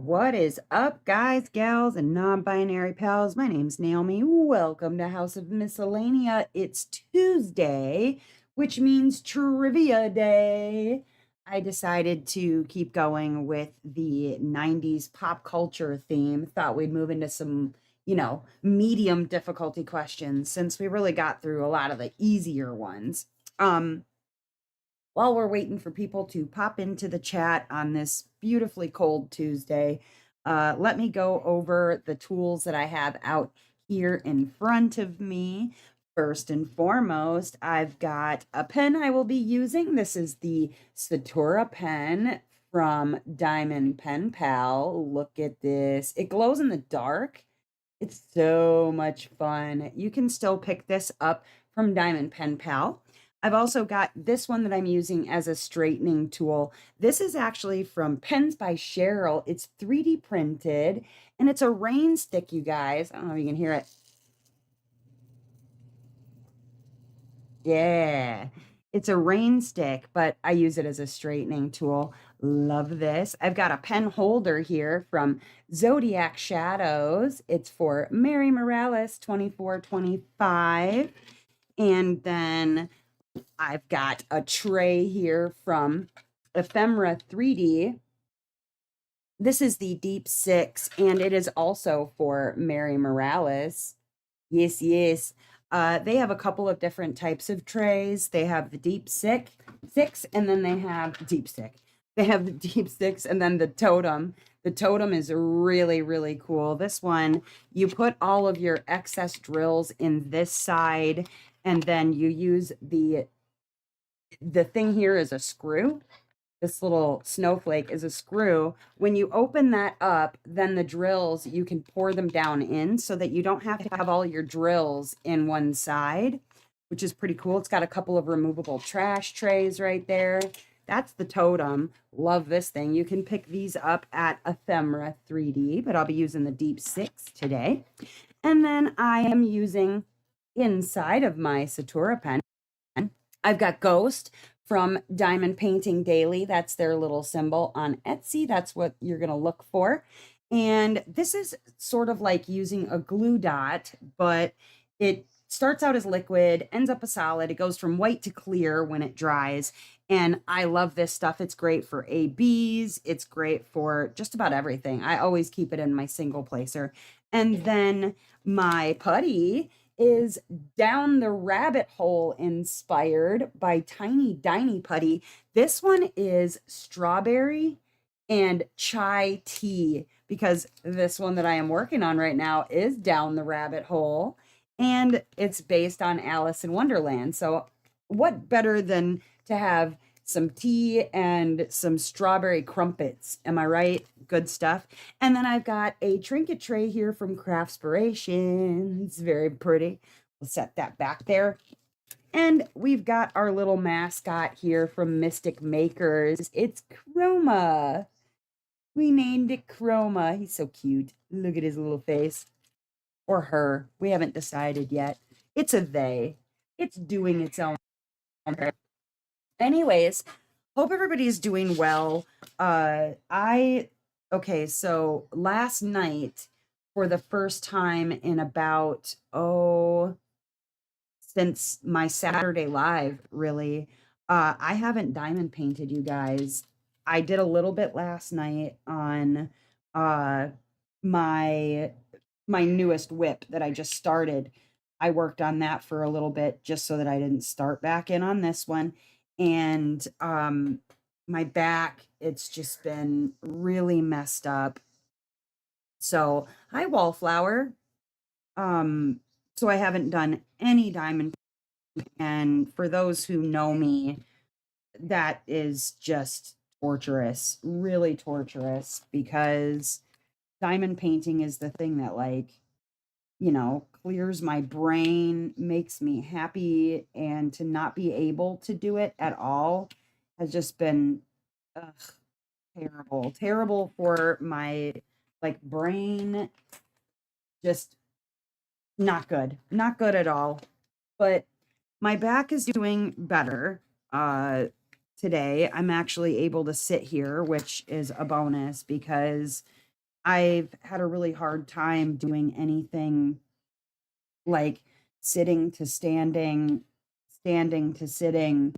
What is up, guys, gals, and non-binary pals? My name's Naomi. Welcome to House of Miscellanea. It's Tuesday, which means trivia day. I decided to keep going with the 90s pop culture theme. Thought we'd move into some, medium difficulty questions since we really got through a lot of the easier ones. Um, while we're waiting for people to pop into the chat on this beautifully cold Tuesday, let me go over the tools that I have out here in front of me. First and foremost, I've got a pen I will be using. This is the Satura pen from Diamond Pen Pal. Look at this. It glows in the dark. It's so much fun. You can still pick this up from Diamond Pen Pal. I've also got this one that I'm using as a straightening tool. This is actually from Pens by Cheryl. It's 3D printed and it's a rain stick, you guys. I don't know if you can hear it. Yeah, it's a rain stick, but I use it as a straightening tool. Love this. I've got a pen holder here from Zodiac Shadows. It's for Mary Morales 2425. And then I've got a tray here from Ephemera 3D. This is the Deep Six, and it is also for Mary Morales. Yes, yes. They have a couple of different types of trays. They have the Six, and then they have Deep Six. They have the Deep Six, and then the Totem. The Totem is really, really cool. This one, you put all of your excess drills in this side, and then you use the thing here is a screw. This little snowflake is a screw. When you open that up, then the drills, you can pour them down in so that you don't have to have all your drills in one side, which is pretty cool. It's got a couple of removable trash trays right there. That's the Totem. Love this thing. You can pick these up at Ephemera 3D, but I'll be using the Deep Six today. And then I am using inside of my Satura pen, I've got Ghost from Diamond Painting Daily. That's their little symbol on Etsy. That's what you're going to look for. And this is sort of like using a glue dot, but it starts out as liquid, ends up a solid. It goes from white to clear when it dries. And I love this stuff. It's great for ABs. It's great for just about everything. I always keep it in my single placer. And then my putty is Down the Rabbit Hole inspired by Tiny Diny Putty. This one is strawberry and chai tea because this one that I am working on right now is Down the Rabbit Hole and it's based on Alice in Wonderland. So what better than to have some tea and some strawberry crumpets? Am I right? Good stuff. And then I've got a trinket tray here from Craftspirations. Very pretty. We'll set that back there. And we've got our little mascot here from Mystic Makers. It's Chroma. We named it Chroma. He's so cute. Look at his little face. Or her. We haven't decided yet. It's a they. It's doing its own. Anyways, hope everybody's doing well. Okay, so last night, for the first time in about, since my Saturday live, really, I haven't diamond painted, you guys. I did a little bit last night on my newest whip that I just started. I worked on that for a little bit just so that I didn't start back in on this one. And my back, it's just been really messed up. So, hi Wallflower. So I haven't done any diamond, and for those who know me, that is just torturous, really torturous, because diamond painting is the thing that, like, clears my brain, makes me happy, and to not be able to do it at all has just been ugh, terrible. Terrible for my, like, brain. Just not good. Not good at all. But my back is doing better. Today I'm actually able to sit here, which is a bonus because I've had a really hard time doing anything like sitting to standing, standing to sitting,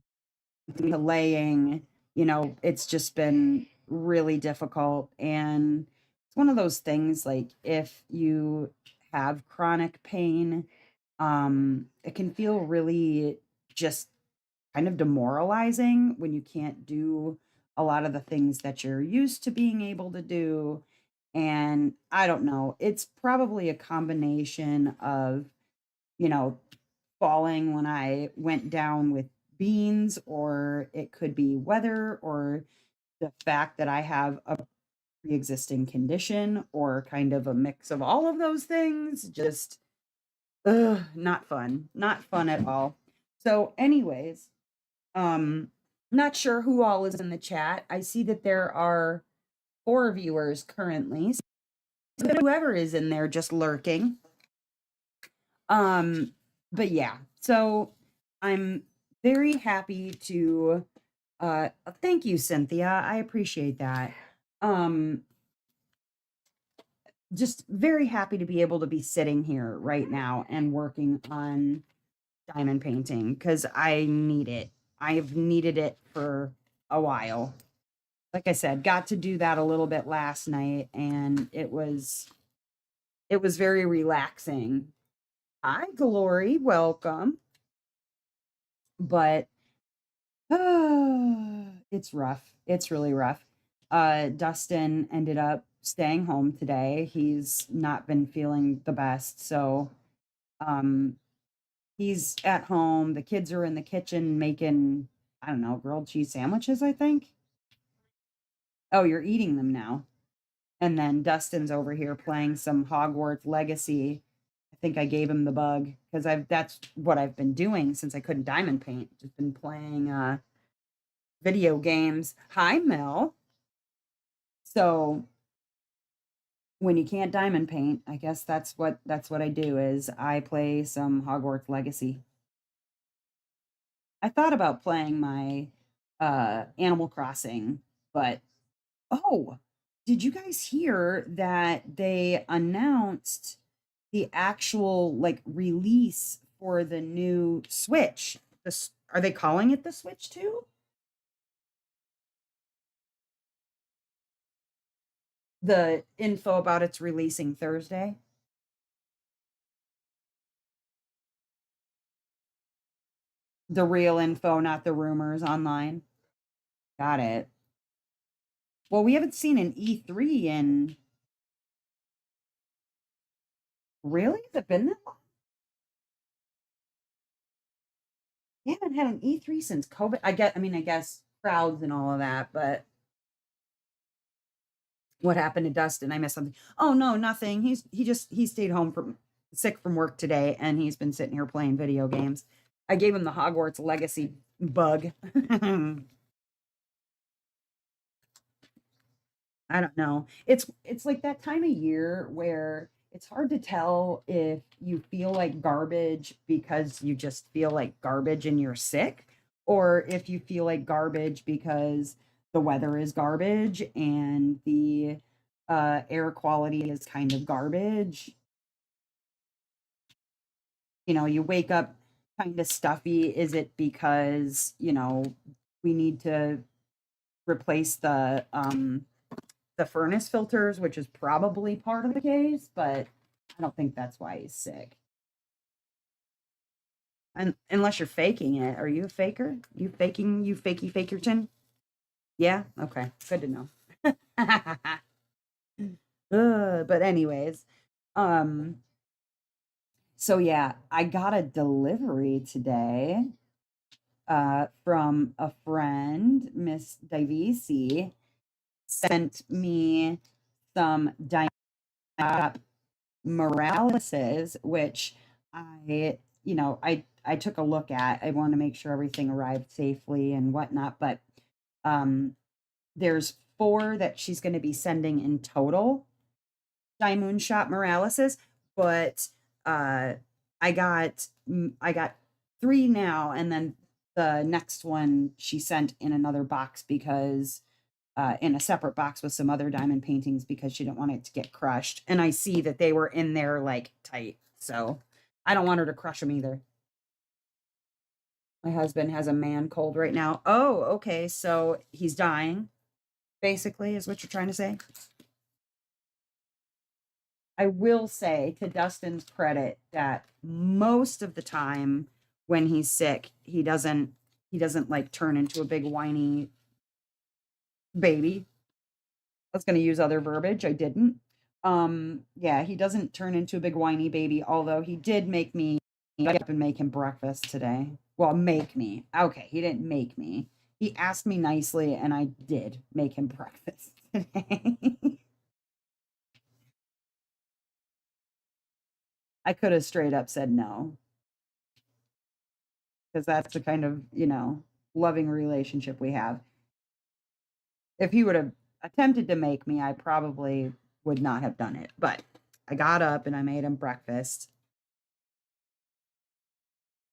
to laying, it's just been really difficult. And it's one of those things like if you have chronic pain, it can feel really just kind of demoralizing when you can't do a lot of the things that you're used to being able to do. And I don't know, it's probably a combination of, you know, falling when I went down with beans, or it could be weather, or the fact that I have a pre-existing condition, or kind of a mix of all of those things. Just not fun. Not fun at all. So anyways, um not sure who all is in the chat. I see that there are 4 viewers currently. So whoever is in there just lurking. Um, but yeah, so I'm very happy to thank you, Cynthia. I appreciate that. Um, just very happy to be able to be sitting here right now and working on diamond painting because I need it. I've needed it for a while. Like I said, got to do that a little bit last night, and it was very relaxing. Hi, Glory, welcome. But it's rough. It's really rough. Dustin ended up staying home today. He's not been feeling the best, so um he's at home. The kids are in the kitchen making, I don't know, grilled cheese sandwiches, I think. Oh, you're eating them now. And then Dustin's over here playing some Hogwarts Legacy. I think I gave him the bug because I've that's what I've been doing since I couldn't diamond paint. Just been playing video games. Hi, Mel. So when you can't diamond paint, I guess that's what I do is I play some Hogwarts Legacy. I thought about playing my Animal Crossing, but oh, did you guys hear that they announced the actual like release for the new Switch? Are they calling it the Switch 2? The info about it's releasing Thursday. The real info, not the rumors online. Got it. Well, we haven't seen an E3 in really? Has it been that long? We haven't had an E3 since COVID. I guess crowds and all of that, but what happened to Dustin? I missed something. Oh no, nothing. He stayed home from sick from work today, and he's been sitting here playing video games. I gave him the Hogwarts Legacy bug. I don't know. It's like that time of year where it's hard to tell if you feel like garbage because you just feel like garbage and you're sick, or if you feel like garbage because the weather is garbage and the air quality is kind of garbage. You wake up kind of stuffy. Is it because, we need to replace the furnace filters, which is probably part of the case, but I don't think that's why he's sick. And unless you're faking it, are you a faker? You faking, you fakey fakerton? Yeah. Okay. Good to know. But anyways, um, so yeah, I got a delivery today, from a friend, Miss Divisi, sent me some Moraleses, which I took a look at. I want to make sure everything arrived safely and whatnot, but um, there's 4 that she's going to be sending in total. Diamond Shot Moraleses, but uh, I got 3 now, and then the next one she sent in another box because in a separate box with some other diamond paintings because she didn't want it to get crushed. And I see that they were in there like tight. So I don't want her to crush them either. My husband has a man cold right now. Oh, okay. So he's dying, basically, is what you're trying to say. I will say to Dustin's credit that most of the time when he's sick, he doesn't like turn into a big whiny baby. I was going to use other verbiage. I didn't. Yeah, he doesn't turn into a big whiny baby, although he did make me get up and make him breakfast today. Well, make me. Okay, he didn't make me. He asked me nicely, and I did make him breakfast today. I could have straight up said no, because that's the kind of, loving relationship we have. If he would have attempted to make me, I probably would not have done it. But I got up and I made him breakfast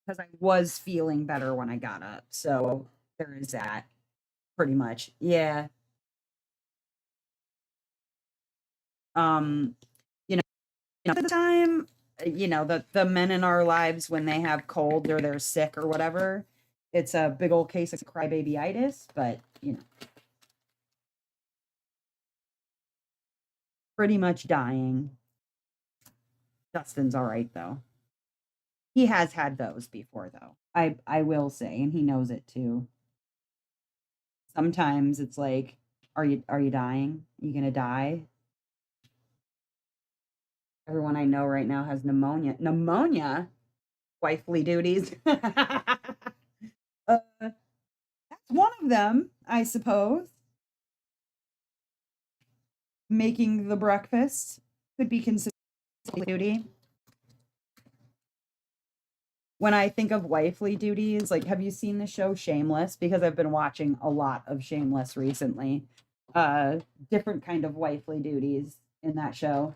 because I was feeling better when I got up. So there is that pretty much. Yeah. Um, you know, at the time, the men in our lives when they have cold or they're sick or whatever, it's a big old case of crybabyitis, but pretty much dying. Dustin's all right though. He has had those before though. I will say, and he knows it too. Sometimes it's like, are you dying? Are you gonna die? Everyone I know right now has pneumonia. Pneumonia? Wifely duties. That's one of them, I suppose. Making the breakfast could be considered duty. When I think of wifely duties, like, have you seen the show Shameless? Because I've been watching a lot of Shameless recently. Uh, Different kind of wifely duties in that show.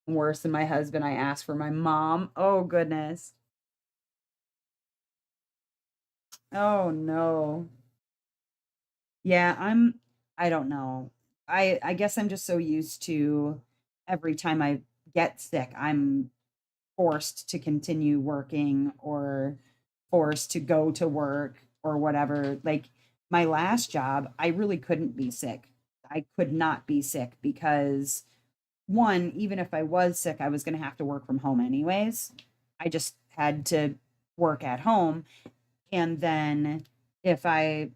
Worse than my husband, I asked for my mom. Oh goodness. Oh no. Yeah, I don't know. I guess I'm just so used to every time I get sick, I'm forced to continue working or forced to go to work or whatever. Like my last job, I really couldn't be sick. I could not be sick because one, even if I was sick, I was going to have to work from home anyways. I just had to work at home. And then if I,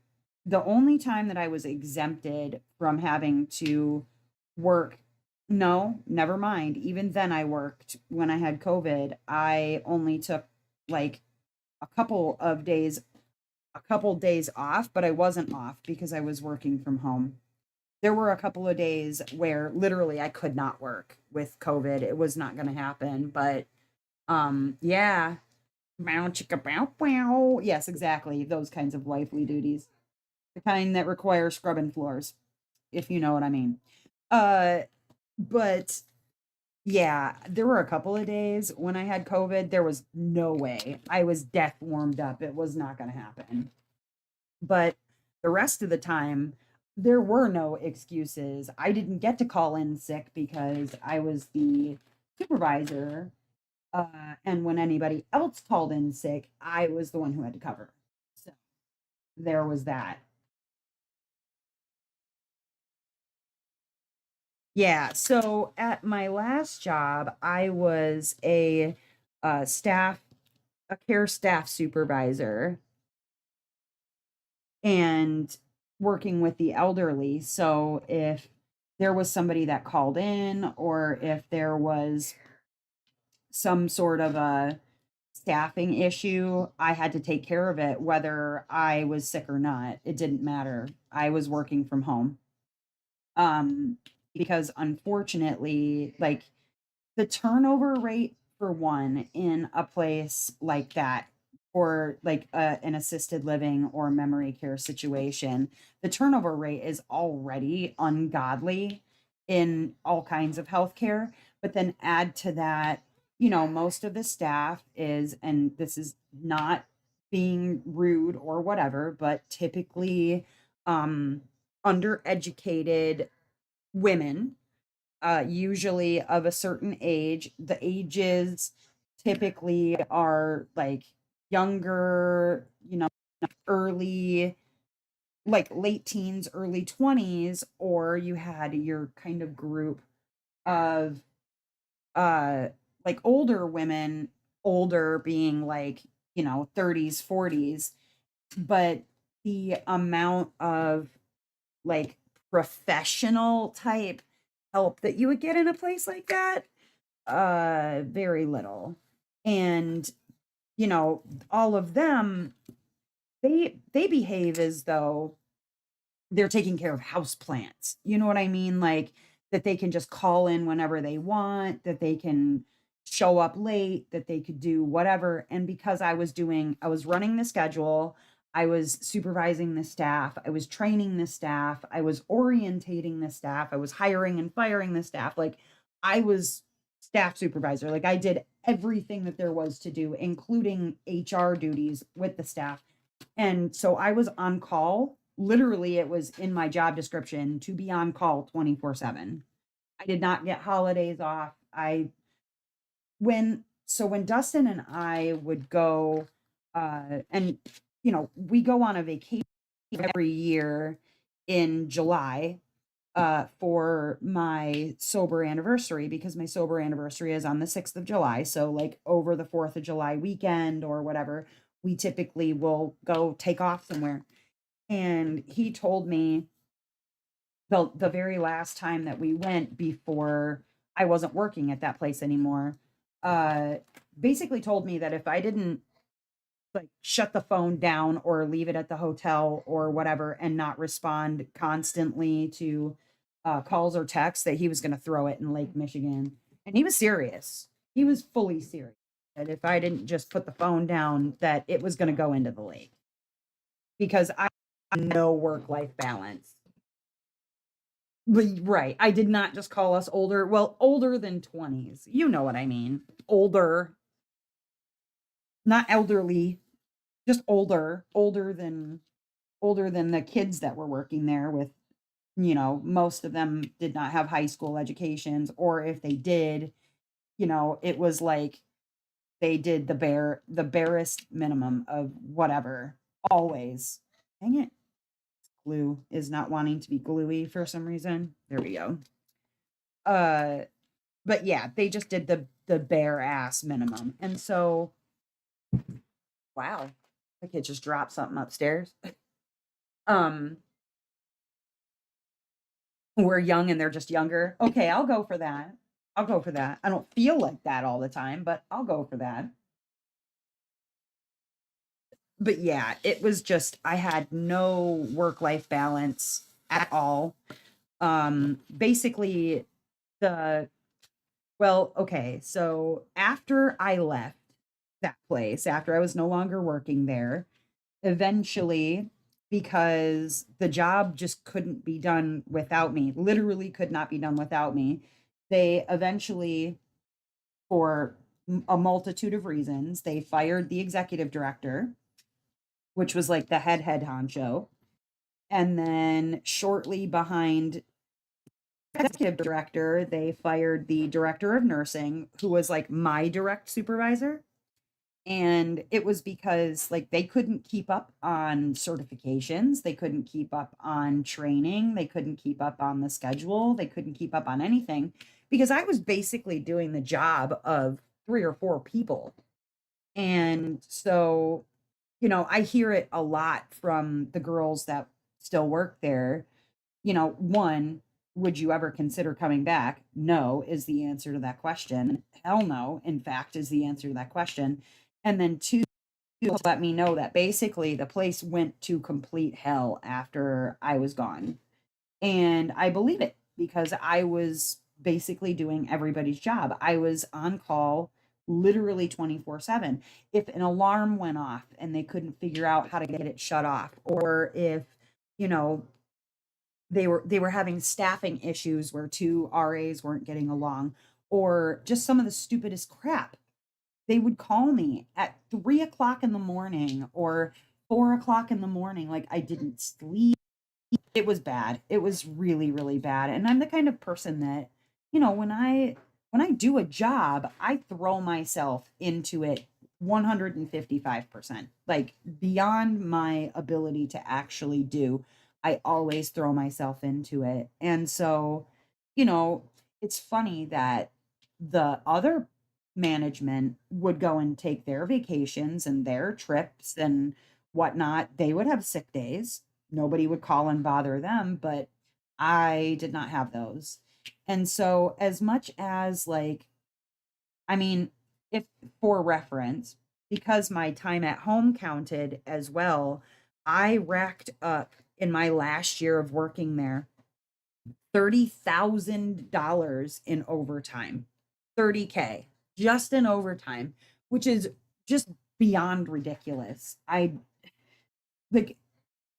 the only time that I was exempted from having to work, no, never mind. Even then, I worked when I had COVID. I only took like a couple of days, a couple days off, but I wasn't off because I was working from home. There were a couple of days where literally I could not work with COVID. It was not going to happen, but yeah. Bow chicka bow wow. Yes, exactly. Those kinds of wifely duties. The kind that require scrubbing floors, if you know what I mean. Uh but yeah, there were a couple of days when I had COVID, there was no way. I was death warmed up. It was not gonna happen. But the rest of the time, there were no excuses. I didn't get to call in sick because I was the supervisor. And when anybody else called in sick, I was the one who had to cover. So there was that. Yeah. So at my last job, I was a care staff supervisor and working with the elderly. So if there was somebody that called in or if there was some sort of a staffing issue, I had to take care of it whether I was sick or not. It didn't matter. I was working from home. Um because unfortunately, like the turnover rate for one in a place like that or like an assisted living or memory care situation, the turnover rate is already ungodly in all kinds of healthcare. But then add to that, most of the staff is, and this is not being rude or whatever, but typically um, undereducated women, usually of a certain age. The ages typically are like younger, early, like late teens, early 20s, or you had your kind of group of uh like older women, older being like, 30s, 40s, but the amount of like professional type help that you would get in a place like that, very little. And all of them, they behave as though they're taking care of house plants. You know what I mean? Like that they can just call in whenever they want, that they can show up late, that they could do whatever. And because I was running the schedule, I was supervising the staff, I was training the staff, I was orientating the staff, I was hiring and firing the staff. Like I was staff supervisor. Like I did everything that there was to do, including HR duties with the staff. And so I was on call. Literally, it was in my job description to be on call 24/7. I did not get holidays off. When Dustin and I would go, and we go on a vacation every year in July, for my sober anniversary, because my sober anniversary is on the 6th of July. So like over the 4th of July weekend or whatever, we typically will go take off somewhere. And he told me the very last time that we went before I wasn't working at that place anymore, uh, basically told me that if I didn't like shut the phone down or leave it at the hotel or whatever and not respond constantly to calls or texts, that he was going to throw it in Lake Michigan. And he was serious. He was fully serious that if I didn't just put the phone down, that it was going to go into the lake, because I have no work life balance. But right, I did not just call us older. Well, older than 20s. You know what I mean? Older, not elderly, just older, older than the kids that were working there with, most of them did not have high school educations, or if they did, it was like they did the barest minimum of whatever, always. Dang it. Glue is not wanting to be gluey for some reason. There we go. Uh, but yeah, they just did the bare ass minimum. And so, wow, the kid just dropped something upstairs. Um, we're young and they're just younger. Okay, I'll go for that. I'll go for that. I don't feel like that all the time, but I'll go for that. But yeah, it was just I had no work-life balance at all. Basically the well, okay, so after I left that place, after I was no longer working there, eventually, because the job just couldn't be done without me, literally could not be done without me, they eventually, for a multitude of reasons, they fired the executive director, which was like the head honcho. And then shortly behind executive director, they fired the director of nursing, who was like my direct supervisor. And it was because like they couldn't keep up on certifications, they couldn't keep up on training, they couldn't keep up on the schedule, they couldn't keep up on anything, because I was basically doing the job of 3 or 4 people. And so, I hear it a lot from the girls that still work there. One, would you ever consider coming back? No, is the answer to that question. Hell no, in fact, is the answer to that question. And then two, let me know that basically the place went to complete hell after I was gone. And I believe it, because I was basically doing everybody's job. I was on call literally 24/7. If an alarm went off and they couldn't figure out how to get it shut off, or if, you know, they were having staffing issues where 2 RAs weren't getting along, or just some of the stupidest crap, they would call me at 3 o'clock in the morning or 4 o'clock in the morning, like I didn't sleep. It was bad. It was really, really bad. And I'm the kind of person that, when I do a job, I throw myself into it 155%. Like beyond my ability to actually do, I always throw myself into it. And so, you know, it's funny that the other management would go and take their vacations and their trips and whatnot. They would have sick days. Nobody would call and bother them, but I did not have those. And so, as much as like, I mean, if for reference, because my time at home counted as well, I racked up in my last year of working there $30,000 in overtime. 30K just in overtime, which is just beyond ridiculous. Like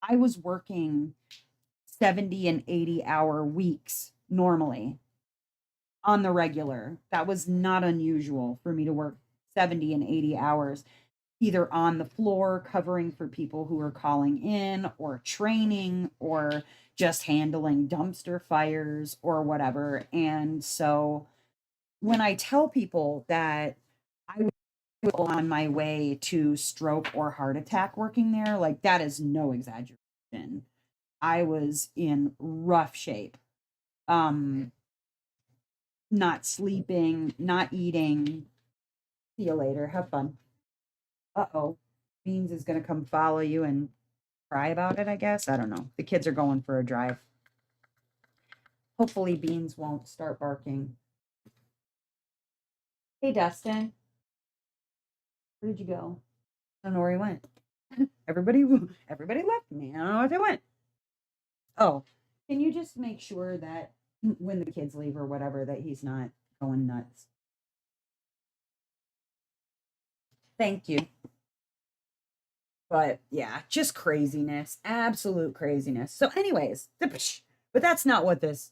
I was working 70 and 80-hour weeks normally on the regular. That was not unusual for me to work 70 and 80 hours either on the floor covering for people who are calling in or training or just handling dumpster fires or whatever. And so when I tell people that I was on my way to stroke or heart attack working there, like that is no exaggeration. I was in rough shape. Um, Not sleeping, not eating. See you later. Have fun. Uh-oh. Beans is gonna come follow you and cry about it, I guess. I don't know. The kids are going for a drive. Hopefully Beans won't start barking. Hey Dustin, where did you go? I don't know where he went. Everybody left me. I don't know where they went. Oh, can you just make sure that when the kids leave or whatever that he's not going nuts? Thank you. But yeah, just craziness, absolute craziness. So, anyways, but that's not what this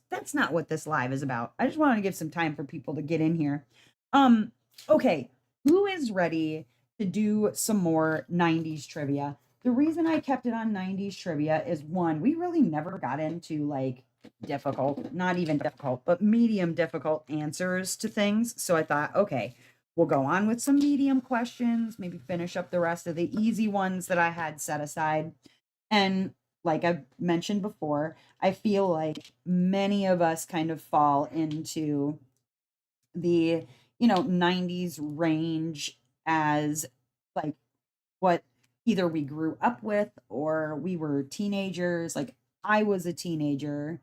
live is about. I just wanted to give some time for people to get in here. Okay, who is ready to do some more 90s trivia? The reason I kept it on 90s trivia is one, we really never got into like difficult, not even difficult, but medium difficult answers to things. So I thought, okay, we'll go on with some medium questions, maybe finish up the rest of the easy ones that I had set aside. And like I've mentioned before, I feel like many of us kind of fall into the, 90s range as like what either we grew up with or we were teenagers. Like I was a teenager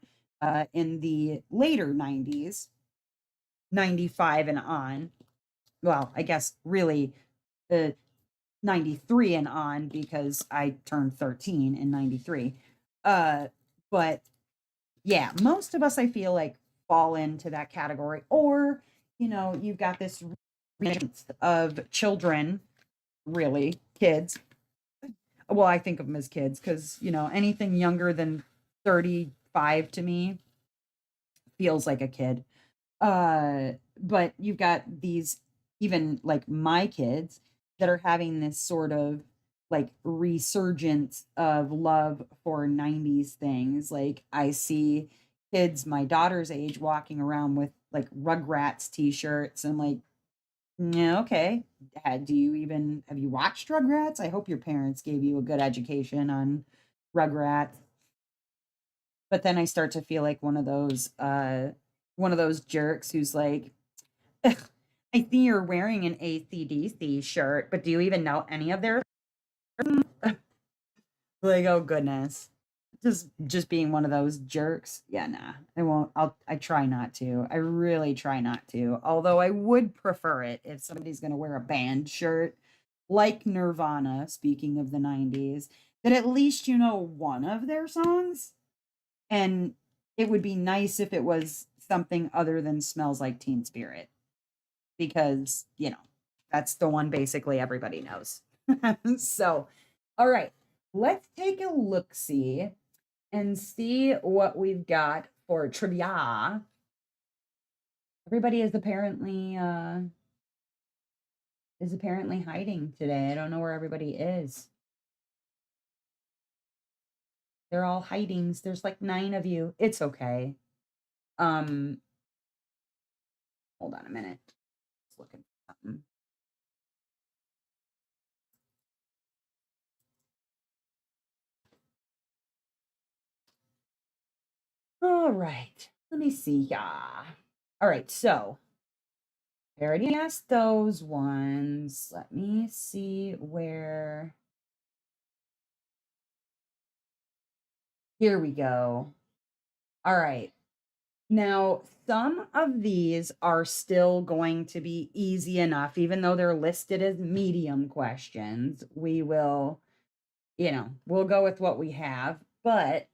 in the later 90s, 95 and on. Well, I guess really the 93 and on because I turned 13 in 93. Uh, but yeah, most of us I feel like fall into that category. Or, you've got this of children, really, kids. Well, I think of them as kids because, anything younger than 35 to me feels like a kid. But you've got these even like my kids that are having this sort of like resurgence of love for 90s things. Like I see kids my daughter's age walking around with like Rugrats t-shirts and like, yeah, okay. Do you even have you watched Rugrats? I hope your parents gave you a good education on Rugrats. But then I start to feel like one of those jerks who's like, "Ugh, I see you're wearing an AC/DC shirt, but do you even know any of their" like, oh goodness. Just being one of those jerks. Yeah, nah. I won't. I try not to. I really try not to. Although I would prefer it if somebody's gonna wear a band shirt like Nirvana, speaking of the 90s, that at least you know one of their songs. And it would be nice if it was something other than Smells Like Teen Spirit because, that's the one basically everybody knows. So, all right, let's take a look see and see what we've got for trivia. Everybody is apparently hiding today. I don't know where everybody is. They're all hidings. There's like 9 of you. It's okay. Um, hold on a minute. Let's look at something. All right. Let me see. Yeah. All right. So I already asked those ones. Let me see where. Here we go. All right. Now, some of these are still going to be easy enough, even though they're listed as medium questions. We will, we'll go with what we have. But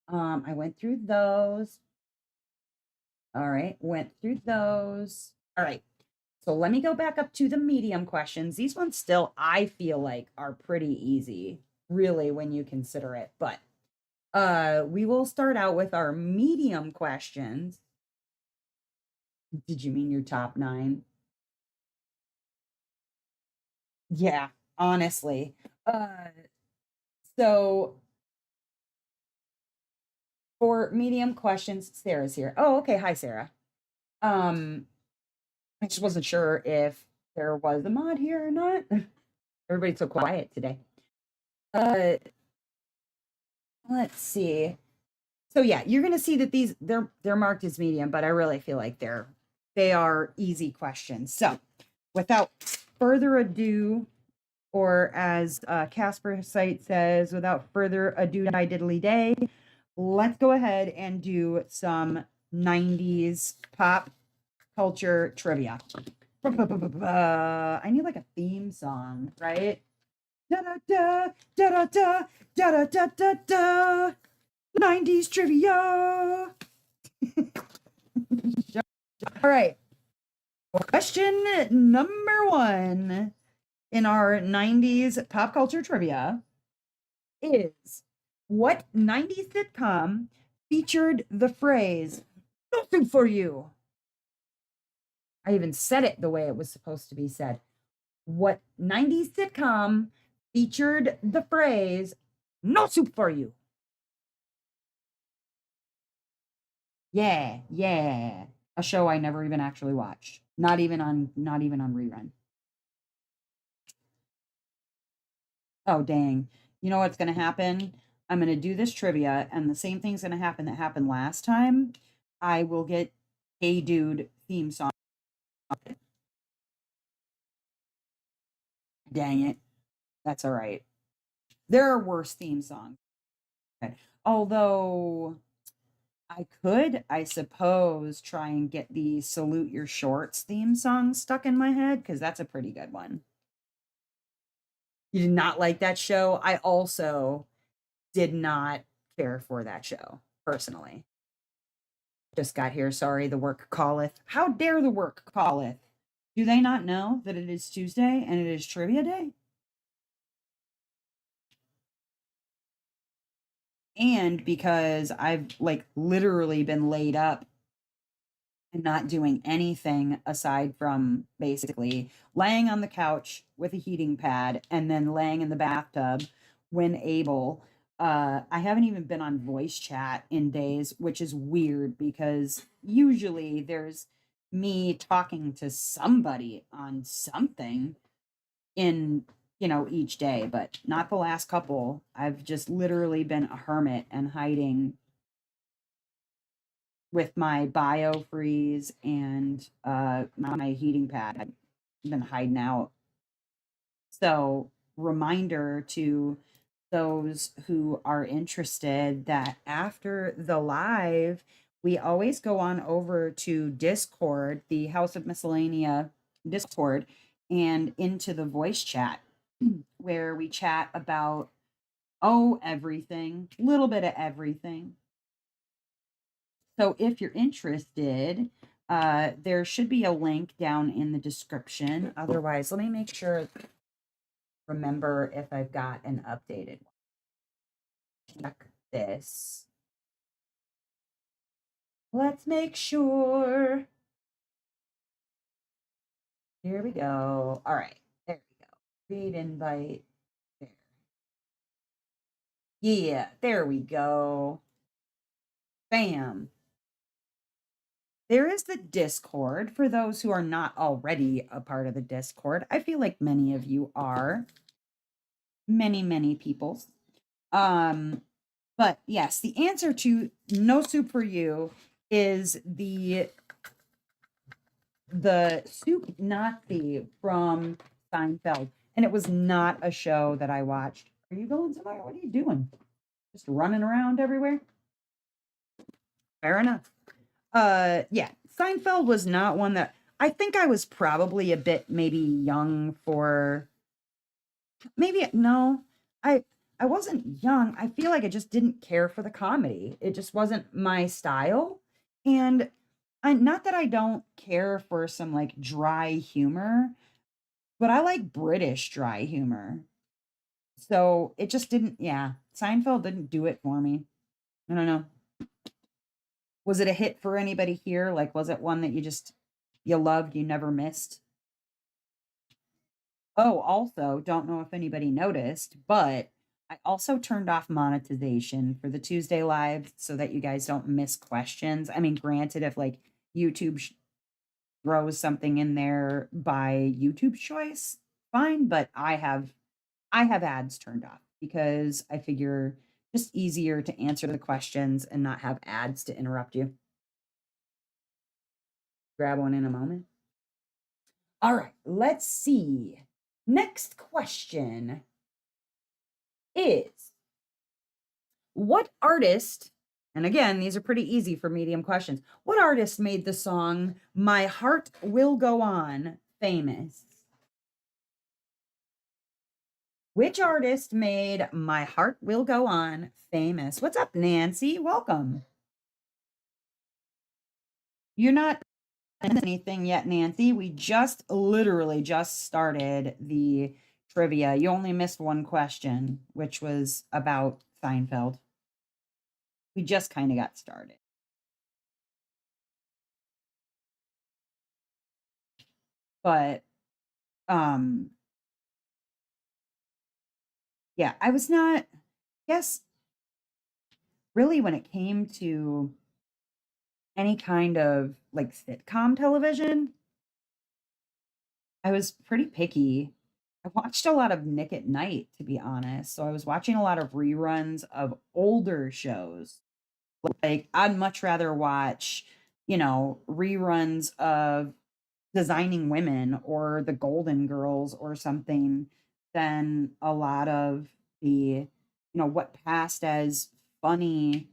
I went through those. All right, went through those. All right. So let me go back up to the medium questions. These ones still, I feel like, are pretty easy, really, when you consider it. But we will start out with our medium questions. Did you mean your top 9? Yeah, honestly. So for medium questions, Sarah's here. Oh, okay. Hi, Sarah. Um, I just wasn't sure if there was a mod here or not. Everybody's so quiet today. Uh, let's see. So yeah, you're gonna see that they're marked as medium, but I really feel like they are easy questions. So without further ado, or as Casper site says, without further ado, die diddly day, let's go ahead and do some 90s pop culture trivia. I need like a theme song, right? Da da da da da da da da da da. 90s trivia. All right. Question number 1 in our 90s pop culture trivia is, what 90s sitcom featured the phrase "nothing for you"? I even said it the way it was supposed to be said. What 90s sitcom featured the phrase "no soup for you"? Yeah, yeah. A show I never even actually watched. Not even on rerun. Oh dang. You know what's gonna happen? I'm gonna do this trivia, and the same thing's gonna happen that happened last time. I will get Hey Dude theme song. Dang it. That's all right. There are worse theme songs. Okay. Although I could, I suppose, try and get the Salute Your Shorts theme song stuck in my head, because that's a pretty good one. You did not like that show? I also did not care for that show, personally. Just got here. Sorry, the work calleth. How dare the work calleth? Do they not know that it is Tuesday and it is trivia day? And because I've like literally been laid up and not doing anything aside from basically laying on the couch with a heating pad and then laying in the bathtub when able. I haven't even been on voice chat in days, which is weird because usually there's me talking to somebody on something in, each day, but not the last couple. I've just literally been a hermit and hiding with my biofreeze and my heating pad. I've been hiding out. So, reminder to those who are interested that after the live, we always go on over to Discord, the House of Miscellanea Discord, and into the voice chat where we chat about, everything, a little bit of everything. So if you're interested, there should be a link down in the description. Otherwise, let me make sure, remember if I've got an updated one. Check this. Let's make sure. Here we go. All right, there we go. Create invite. There. Yeah, there we go. Bam. There is the Discord for those who are not already a part of the Discord. I feel like many of you are. Many peoples. Um, but yes, the answer to No Soup for You is the soup Nazi from Seinfeld. And it was not a show that I watched. Are you going somewhere? What are you doing? Just running around everywhere? Fair enough. Yeah, Seinfeld was not one that I think I was probably a bit maybe young for maybe no. I I wasn't young. I feel like I just didn't care for the comedy. It just wasn't my style. And I not that I don't care for some like dry humor, but I like British dry humor. So it just didn't, yeah. Seinfeld didn't do it for me. I don't know. Was it a hit for anybody here? Like, was it one that you loved, you never missed? Oh, also, don't know if anybody noticed, but I also turned off monetization for the Tuesday live so that you guys don't miss questions. I mean, granted, if like YouTube throws something in there by YouTube's choice, fine, but I have ads turned off because I figure just easier to answer the questions and not have ads to interrupt you. Grab one in a moment. All right, let's see. Next question is what artist, and again, these are pretty easy for medium questions. What artist made the song My Heart Will Go On famous? Which artist made My Heart Will Go On famous? What's up, Nancy? Welcome. You're not anything yet, Nancy. We just literally just started the trivia. You only missed one question, which was about Seinfeld. We just kind of got started. But um yeah, I was not yes, really when it came to any kind of like sitcom television, I was pretty picky. I watched a lot of Nick at Night, to be honest. So I was watching a lot of reruns of older shows. Like I'd much rather watch, reruns of Designing Women or The Golden Girls or something than a lot of what passed as funny.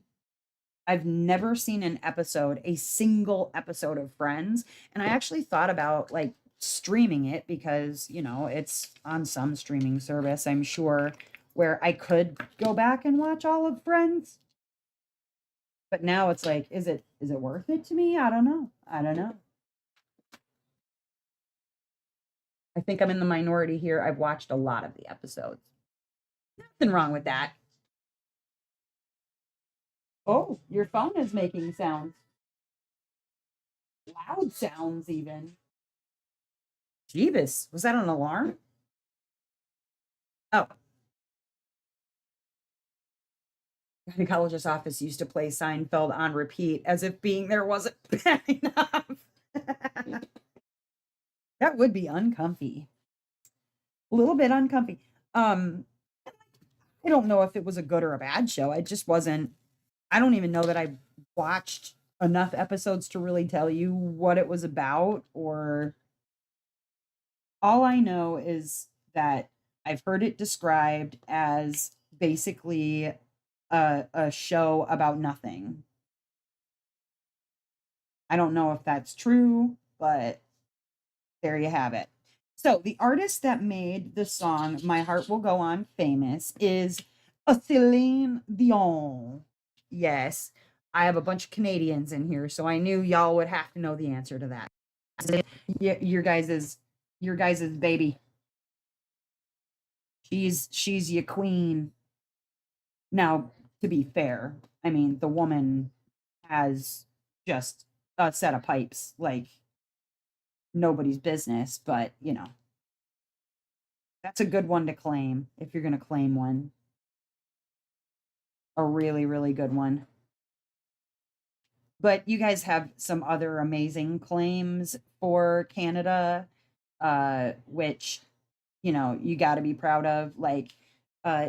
I've never seen a single episode of Friends, and I actually thought about like streaming it because, it's on some streaming service, I'm sure, where I could go back and watch all of Friends. But now it's like, is it worth it to me? I don't know. I don't know. I think I'm in the minority here. I've watched a lot of the episodes. Nothing wrong with that. Oh, your phone is making sounds. Loud sounds even. Jeebus. Was that an alarm? Oh, gynecologist's office used to play Seinfeld on repeat as if being there wasn't bad enough. That would be uncomfy. A little bit uncomfy. Um, I don't know if it was a good or a bad show. I just wasn't I don't even know that I watched enough episodes to really tell you what it was about, or all I know is that I've heard it described as basically a show about nothing. I don't know if that's true, but there you have it. So, the artist that made the song My Heart Will Go On famous is a Celine Dion. Yes, I have a bunch of Canadians in here, so I knew y'all would have to know the answer to that. Your guys's baby. She's your queen. Now, to be fair, I mean, the woman has just a set of pipes like nobody's business, but that's a good one to claim if you're going to claim one. A really, really good one. But you guys have some other amazing claims for Canada, which, you got to be proud of. Like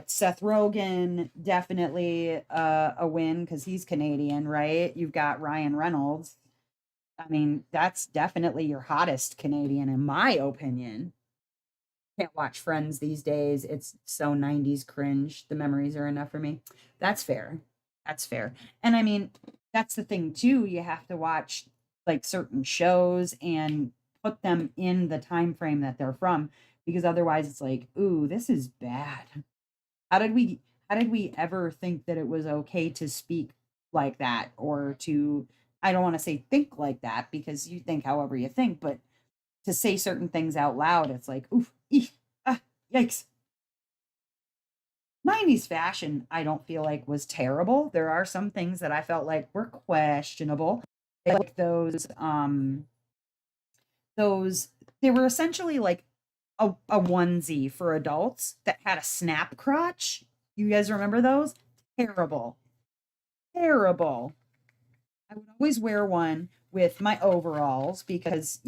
Seth Rogen, definitely a win because he's Canadian, right? You've got Ryan Reynolds. I mean, that's definitely your hottest Canadian, in my opinion. Can't watch Friends these days. It's so 90s cringe. The memories are enough for me. That's fair. That's fair. And I mean, that's the thing too. You have to watch like certain shows and put them in the time frame that they're from because otherwise it's like, ooh, this is bad. How did we how did we ever think that it was okay to speak like that or to, I don't want to say think like that because you think however you think, but to say certain things out loud, it's like, oof, eek, ah, yikes. 90s fashion, I don't feel like was terrible. There are some things that I felt like were questionable. Like those they were essentially like a onesie for adults that had a snap crotch. You guys remember those? Terrible. Terrible. I would always wear one with my overalls because,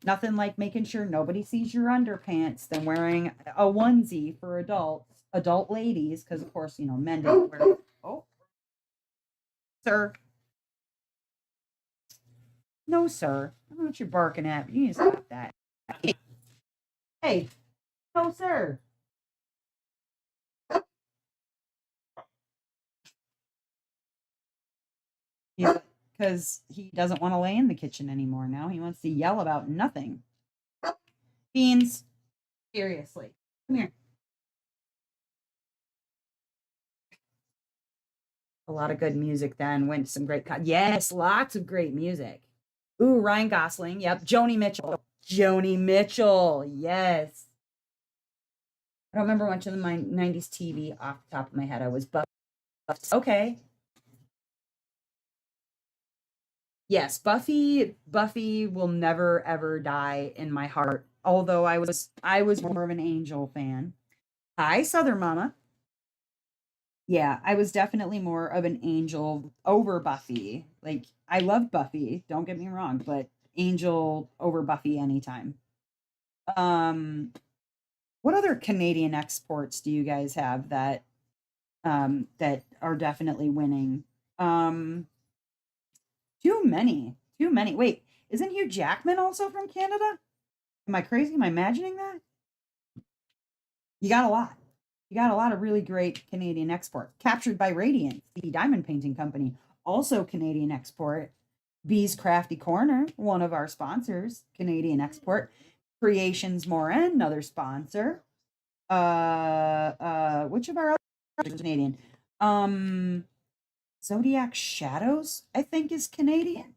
nothing like making sure nobody sees your underpants than wearing a onesie for adult ladies, because of course, men don't wear. Oh, sir. No, sir. I don't know what you're barking at. You need to stop that. Hey, no, sir. Because he doesn't want to lay in the kitchen anymore now. He wants to yell about nothing. Beans, seriously. Come here. A lot of good music then. Went to some great yes, lots of great music. Ooh, Ryan Gosling. Yep. Joni Mitchell. Joni Mitchell. Yes. I don't remember much of my 90s TV off the top of my head. I was buff. Okay. Yes, Buffy will never ever die in my heart. Although I was more of an Angel fan. Hi, Southern Mama. Yeah, I was definitely more of an Angel over Buffy. Like I love Buffy, don't get me wrong, but Angel over Buffy anytime. Um what other Canadian exports do you guys have that are definitely winning? Um Too many. Too many. Wait, isn't Hugh Jackman also from Canada? Am I crazy? Am I imagining that? You got a lot. You got a lot of really great Canadian export. Captured by Radiant, the diamond painting company, also Canadian export. Bee's Crafty Corner, one of our sponsors, Canadian export. Creations Morin, another sponsor. Which of our other Canadian? Um, Zodiac Shadows, I think, is Canadian.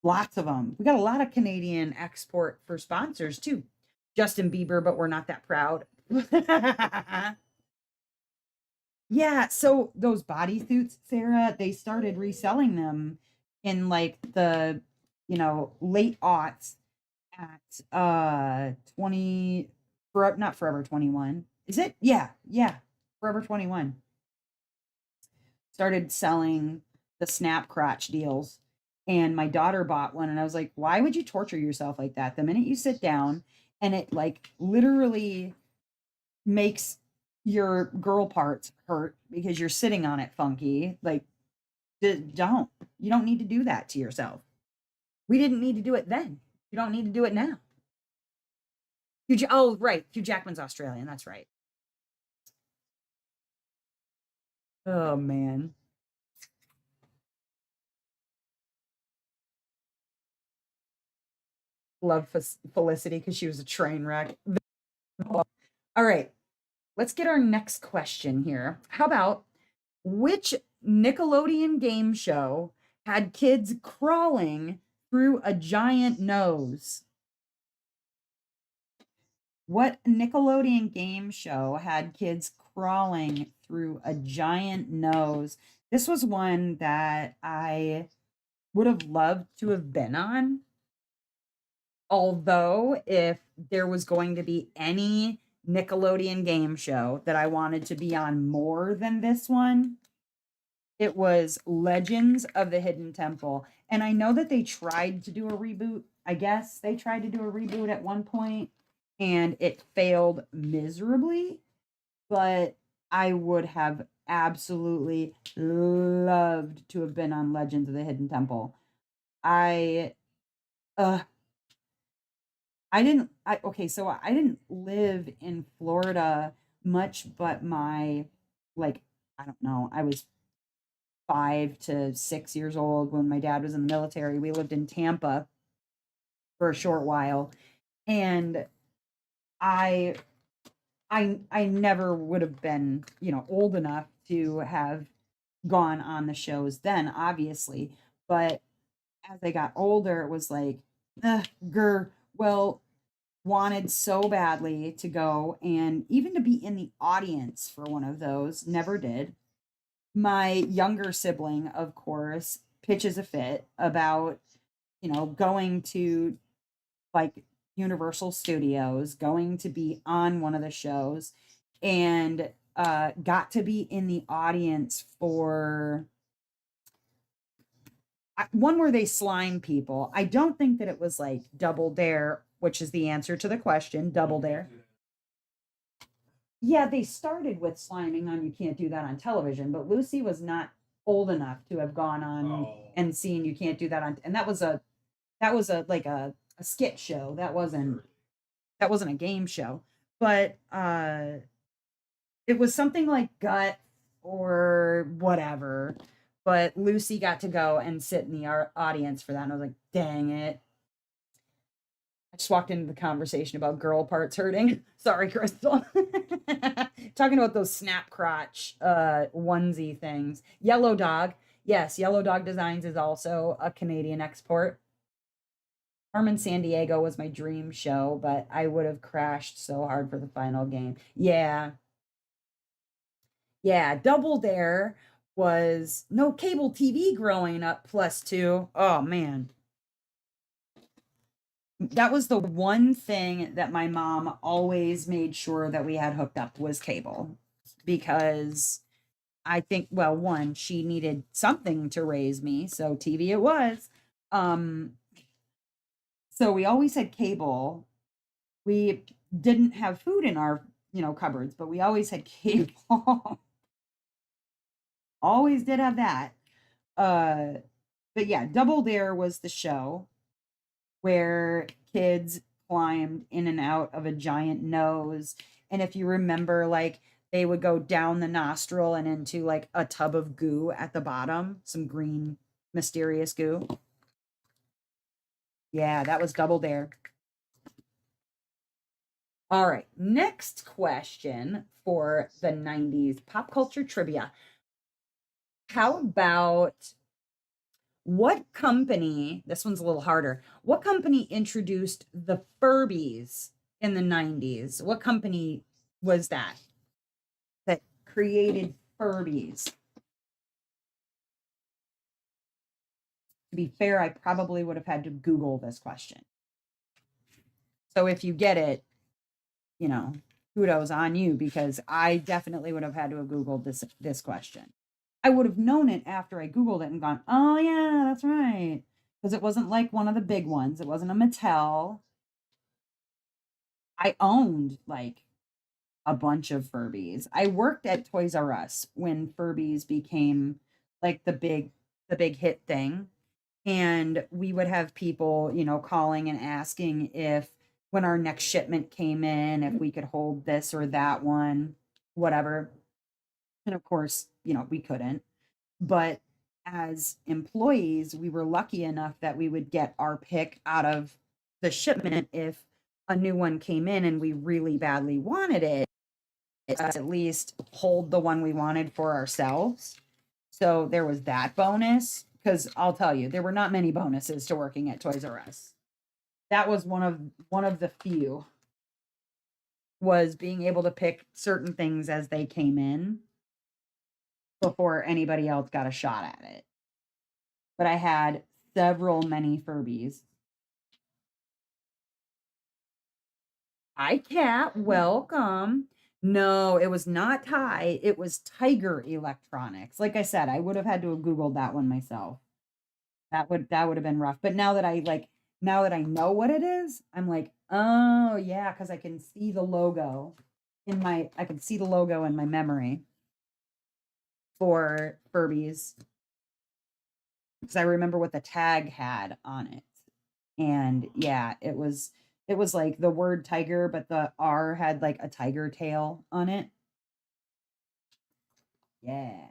Lots of them. We got a lot of Canadian export for sponsors too. Justin Bieber, but we're not that proud. Yeah, so those bodysuits, Sarah, they started reselling them in like the, late aughts at 20 for not Forever 21. Is it? Yeah, yeah. Forever 21 started selling the snap crotch deals. And my daughter bought one, and I was like, why would you torture yourself like that? The minute you sit down and it like literally makes your girl parts hurt because you're sitting on it funky, like, don't. You don't need to do that to yourself. We didn't need to do it then. You don't need to do it now. Oh, right. Hugh Jackman's Australian. That's right. Oh, man. Love Felicity because she was a train wreck. All right. Let's get our next question here. How about which Nickelodeon game show had kids crawling through a giant nose? What Nickelodeon game show had kids crawling through a giant nose? This was one that I would have loved to have been on. Although, if there was going to be any Nickelodeon game show that I wanted to be on more than this one, it was Legends of the Hidden Temple. And I know that they tried to do a reboot. I guess they tried to do a reboot at one point and it failed miserably, but I would have absolutely loved to have been on Legends of the Hidden Temple. I uh I didn't I okay, so I didn't live in Florida much, but my like I don't know, I was 5 to 6 years old when my dad was in the military. We lived in Tampa for a short while, and I I never would have been, old enough to have gone on the shows then, obviously, but as I got older, it was like, ugh, grr, well, wanted so badly to go and even to be in the audience for one of those, never did. My younger sibling, of course, pitches a fit about, going to like Universal Studios, going to be on one of the shows, and got to be in the audience for one where they slime people. I don't think that it was like Double Dare, which is the answer to the question, Double Dare. Yeah, they started with sliming on You Can't Do That on Television, but Lucy was not old enough to have gone on and seen You Can't Do That on, and that was a like a skit show. That wasn't a game show. But it was something like Gut or whatever. But Lucy got to go and sit in the audience for that, and I was like, dang it. I just walked into the conversation about girl parts hurting. Sorry, Crystal. Talking about those snap crotch onesie things. Yellow Dog. Yes, Yellow Dog Designs is also a Canadian export. Carmen San Diego was my dream show, but I would have crashed so hard for the final game. Yeah. Yeah. Double Dare was no cable TV growing up plus two. Oh man. That was the one thing that my mom always made sure that we had hooked up was cable because I think, well, one, she needed something to raise me, so TV it was. Um, so we always had cable. We didn't have food in our, cupboards, but we always had cable. Always did have that. Uh, but yeah, Double Dare was the show where kids climbed in and out of a giant nose. And if you remember, like they would go down the nostril and into like a tub of goo at the bottom, some green mysterious goo. Yeah, that was Double Dare. All right, next question for the 90s pop culture trivia. How about what company, this one's a little harder, what company introduced the Furbies in the 90s? What company was that created Furbies? To be fair, I probably would have had to Google this question. So if you get it, kudos on you because I definitely would have had to have Googled this question. I would have known it after I Googled it and gone, oh yeah, that's right. Because it wasn't like one of the big ones. It wasn't a Mattel. I owned like a bunch of Furbies. I worked at Toys R Us when Furbies became like the big hit thing. And we would have people, calling and asking if when our next shipment came in, if we could hold this or that one, whatever. And of course, we couldn't. But as employees, we were lucky enough that we would get our pick out of the shipment if a new one came in and we really badly wanted it, at least hold the one we wanted for ourselves. So there was that bonus because I'll tell you, there were not many bonuses to working at Toys R Us. That was one of the few was being able to pick certain things as they came in before anybody else got a shot at it. But I had several many Furbies. Hi, Cat. Welcome. No, it was not Ty. It was Tiger Electronics. Like I said, I would have had to have Googled that one myself. That would have been rough. But now that I know what it is, I'm like, oh yeah, because I can see the logo in my memory for Furbies. Because I remember what the tag had on it. And yeah, it was like the word tiger, but the R had like a tiger tail on it. Yeah.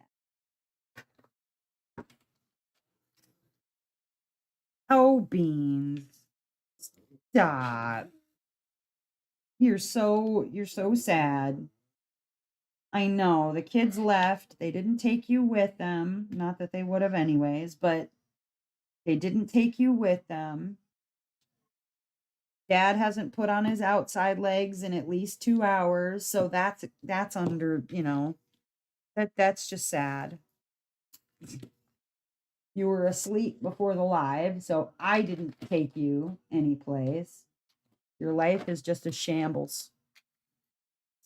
Oh, Beans. Stop. You're so sad. I know the kids left. They didn't take you with them. Not that they would have anyways, but they didn't take you with them. Dad hasn't put on his outside legs in at least 2 hours, so that's under, that's just sad. You were asleep before the live, so I didn't take you anyplace. Your life is just a shambles.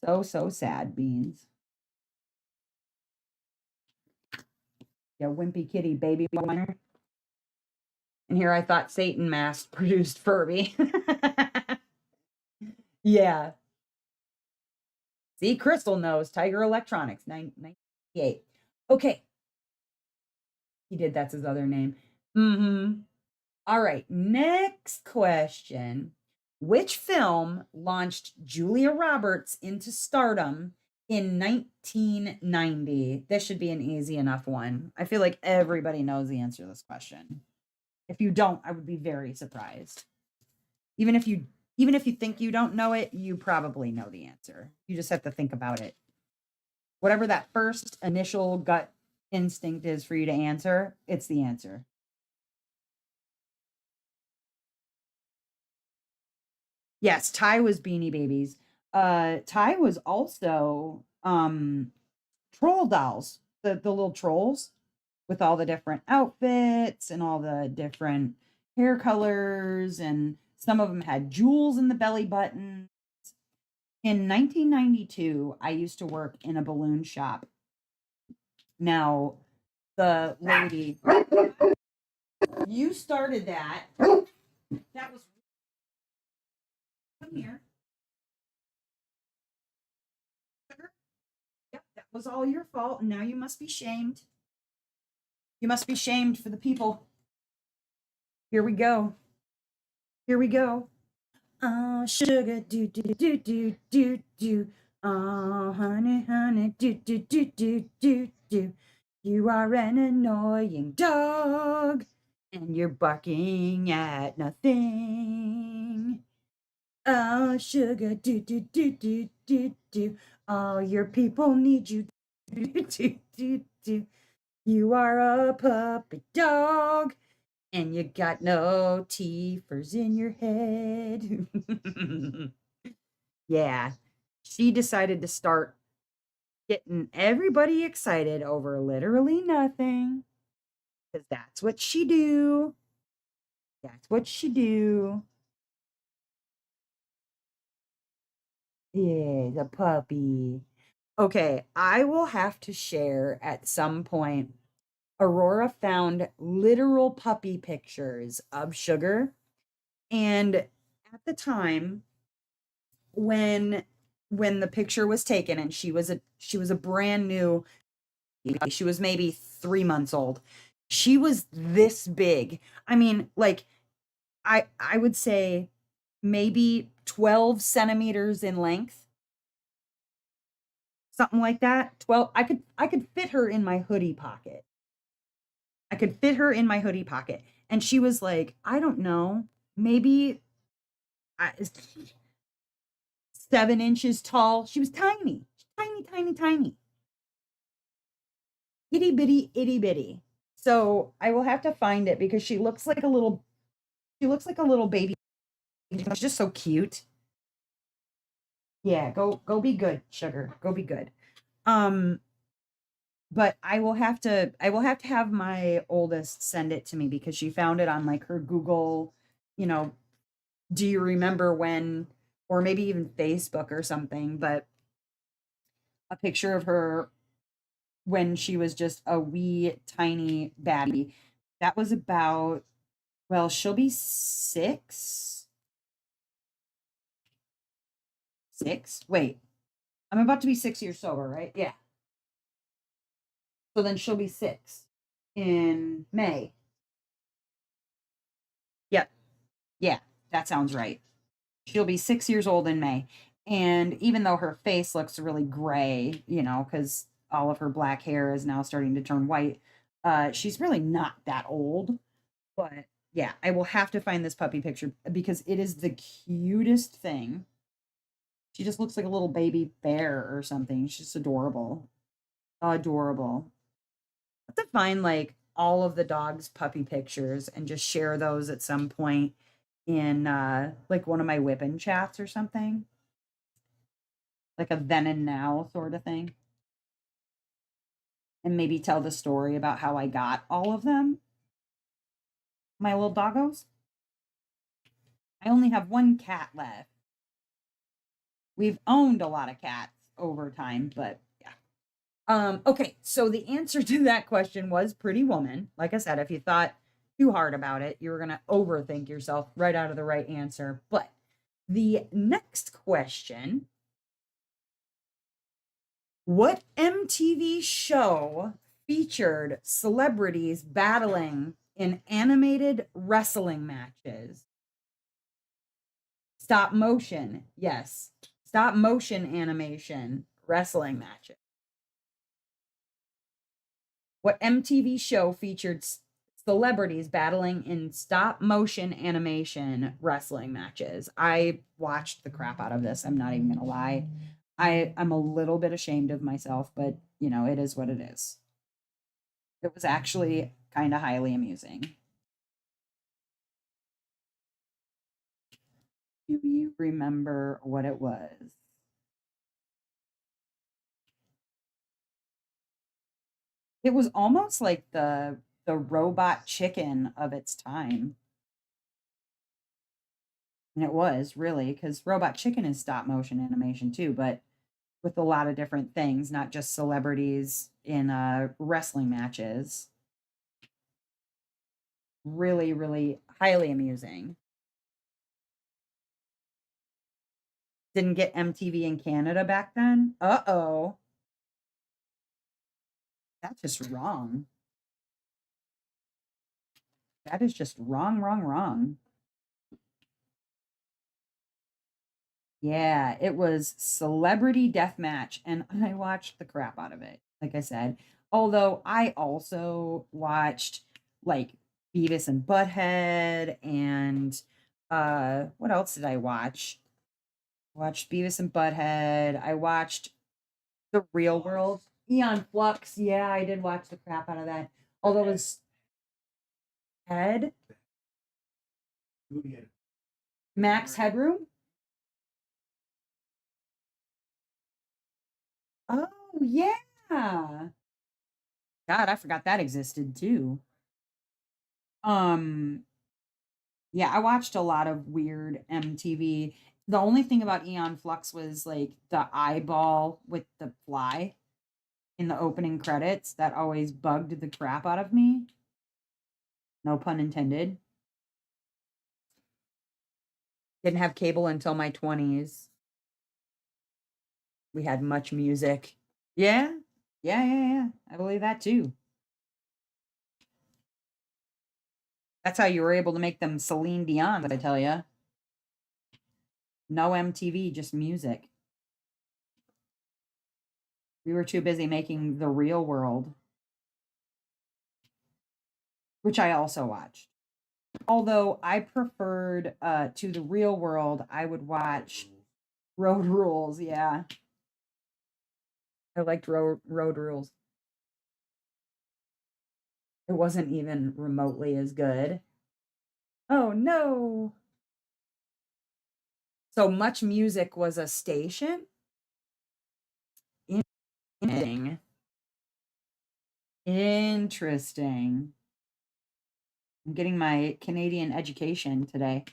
So sad, Beans. Yeah, wimpy kitty baby winner. And here I thought Satan mass produced Furby. Yeah. See, Crystal knows Tiger Electronics, 1998. Okay. He did. That's his other name. Mm-hmm. All right. Next question. Which film launched Julia Roberts into stardom in 1990? This should be an easy enough one. I feel like everybody knows the answer to this question. If you don't, I would be very surprised. Even if you think you don't know it, you probably know the answer. You just have to think about it. Whatever that first initial gut instinct is for you to answer, it's the answer. Yes, Ty was Beanie Babies. Ty was also troll dolls, the little trolls with all the different outfits and all the different hair colors, and some of them had jewels in the belly button. In 1992, I used to work in a balloon shop. Now, the lady, you started that. That was, come here. Sugar. Yep, that was all your fault. And now you must be shamed. You must be shamed for the people. Here we go. Here we go. Oh, sugar, do, do, do, do, do, do. Oh, honey, honey, do, do, do, do, do, do. You are an annoying dog, and you're barking at nothing. Oh, sugar, do, do, do, do, do, do. All your people need you. Do, do, do, do. You are a puppy dog, and you got no teethers in your head. Yeah, she decided to start getting everybody excited over literally nothing, because that's what she do. That's what she do. Yeah, the puppy. Okay, I will have to share at some point. Aurora found literal puppy pictures of Sugar, and at the time when the picture was taken, and she was a brand new, she was maybe 3 months old. She was this big. I mean, like, I would say maybe 12 centimeters in length, something like that. 12. I could fit her in my hoodie pocket. I could fit her in my hoodie pocket. And she was like, I don't know, maybe 7 inches tall. She was tiny, tiny, tiny, tiny, itty bitty, itty bitty. So I will have to find it because she looks like a little baby. She's just so cute. Yeah, go be good, Sugar. Go be good. Um, but I will have to have my oldest send it to me because she found it on like her Google, you know, do you remember when or maybe even Facebook or something, but a picture of her when she was just a wee tiny baby. That was about, well, she'll be 6. 6? Wait, I'm about to be 6 years sober, right? Yeah. So then she'll be 6 in May. Yep. Yeah, that sounds right. She'll be 6 years old in May. And even though her face looks really gray, because all of her black hair is now starting to turn white, she's really not that old. But yeah, I will have to find this puppy picture because it is the cutest thing. She just looks like a little baby bear or something. She's adorable. Adorable. I have to find like all of the dog's puppy pictures and just share those at some point in like one of my whipping chats or something. Like a then and now sort of thing. And maybe tell the story about how I got all of them. My little doggos. I only have one cat left. We've owned a lot of cats over time, but yeah. Okay, so the answer to that question was Pretty Woman. Like I said, if you thought too hard about it, you were gonna overthink yourself right out of the right answer. But the next question, what MTV show featured celebrities battling in animated wrestling matches? Stop motion, yes. Stop motion animation wrestling matches. What MTV show featured celebrities battling in stop motion animation wrestling matches? I watched the crap out of this. I'm not even gonna lie. I'm a little bit ashamed of myself, but it is what it is. It was actually kind of highly amusing. Do you remember what it was? It was almost like the robot chicken of its time. And it was really because Robot Chicken is stop motion animation too, but with a lot of different things, not just celebrities in wrestling matches. Really, really highly amusing. Didn't get MTV in Canada back then. Uh-oh. That's just wrong. That is just wrong, wrong, wrong. Yeah, it was Celebrity Deathmatch, and I watched the crap out of it, like I said. Although I also watched like Beavis and Butthead and what else did I watch? Watched Beavis and Butthead. I watched The Real World. Eon Flux. Yeah, I did watch the crap out of that. Although it was Head, Max Headroom. Oh, yeah. God, I forgot that existed too. Um, yeah, I watched a lot of weird MTV. The only thing about Eon Flux was like the eyeball with the fly in the opening credits that always bugged the crap out of me. No pun intended. Didn't have cable until my 20s. We had much music. Yeah. Yeah, yeah, yeah. I believe that too. That's how you were able to make them Celine Dion, I tell you. No MTV, just music. We were too busy making The Real World, which I also watched. Although I preferred to The Real World, I would watch Road Rules. Yeah, I liked Road Rules. It wasn't even remotely as good. Oh no. So Much Music was a station? Interesting. Interesting. I'm getting my Canadian education today.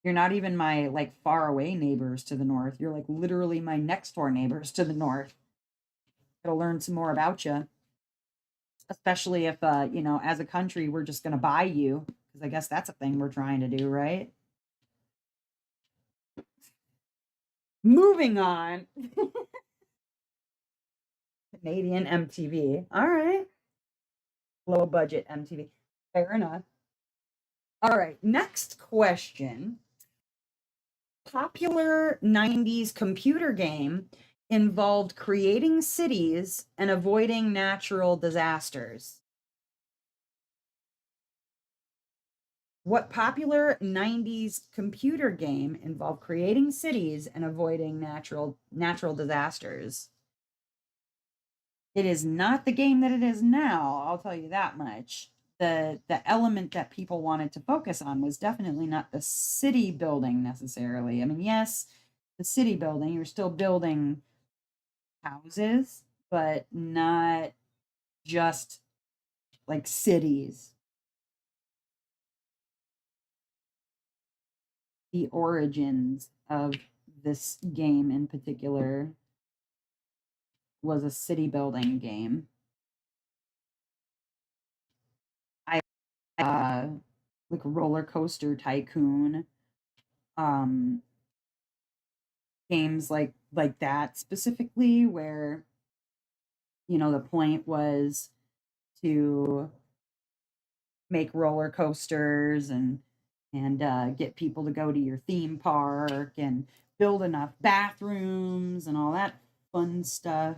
You're not even my like far away neighbors to the north. You're like literally my next door neighbors to the north. Gotta learn some more about you, especially if as a country we're just gonna buy you, because I guess that's a thing we're trying to do, right? Moving on. Canadian MTV. All right. Low budget MTV. Fair enough. All right. Next question. Popular 90s computer game involved creating cities and avoiding natural disasters. What popular 90s computer game involved creating cities and avoiding natural disasters? It is not the game that it is now, I'll tell you that much. The element that people wanted to focus on was definitely not the city building necessarily. I mean, yes, the city building, you're still building houses, but not just like cities. The origins of this game in particular was a city building game. I like Roller Coaster Tycoon, um, games like that specifically, where the point was to make roller coasters and get people to go to your theme park and build enough bathrooms and all that fun stuff.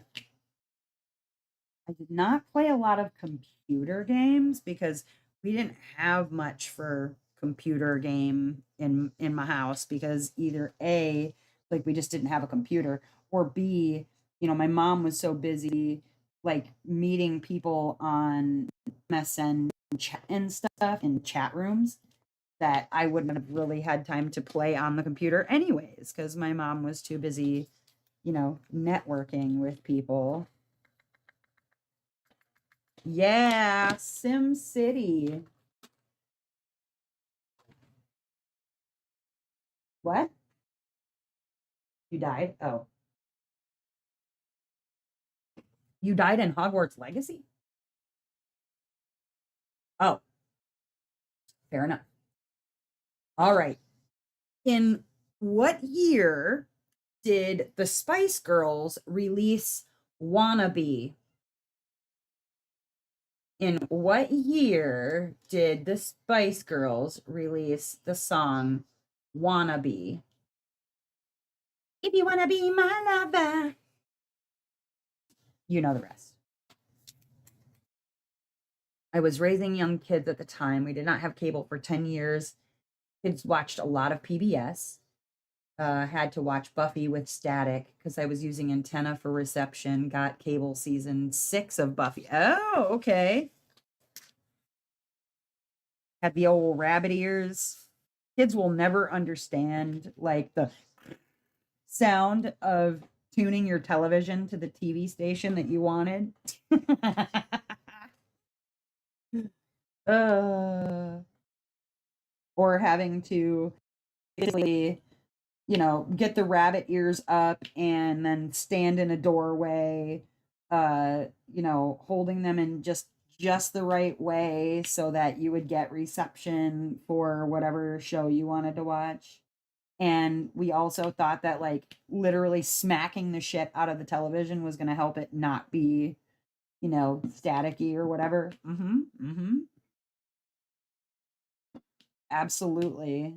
I did not play a lot of computer games because we didn't have much for computer game in my house, because either A, like we just didn't have a computer, or B, my mom was so busy like meeting people on MSN and stuff in chat rooms that I wouldn't have really had time to play on the computer anyways, because my mom was too busy, networking with people. Yeah, Sim City. What? You died? Oh, you died in Hogwarts Legacy? Oh, fair enough. All right. In what year did the Spice Girls release Wannabe? In what year did the Spice Girls release the song Wannabe? If you wanna be my lover, you know the rest. I was raising young kids at the time. We did not have cable for 10 years. Kids watched a lot of PBS. Had to watch Buffy with static because I was using antenna for reception. Got cable season 6 of Buffy. Oh, okay. Had the old rabbit ears. Kids will never understand like the sound of tuning your television to the TV station that you wanted. uh, or having to basically, get the rabbit ears up and then stand in a doorway, holding them in just the right way so that you would get reception for whatever show you wanted to watch. And we also thought that like literally smacking the shit out of the television was going to help it not be, staticky or whatever. Absolutely.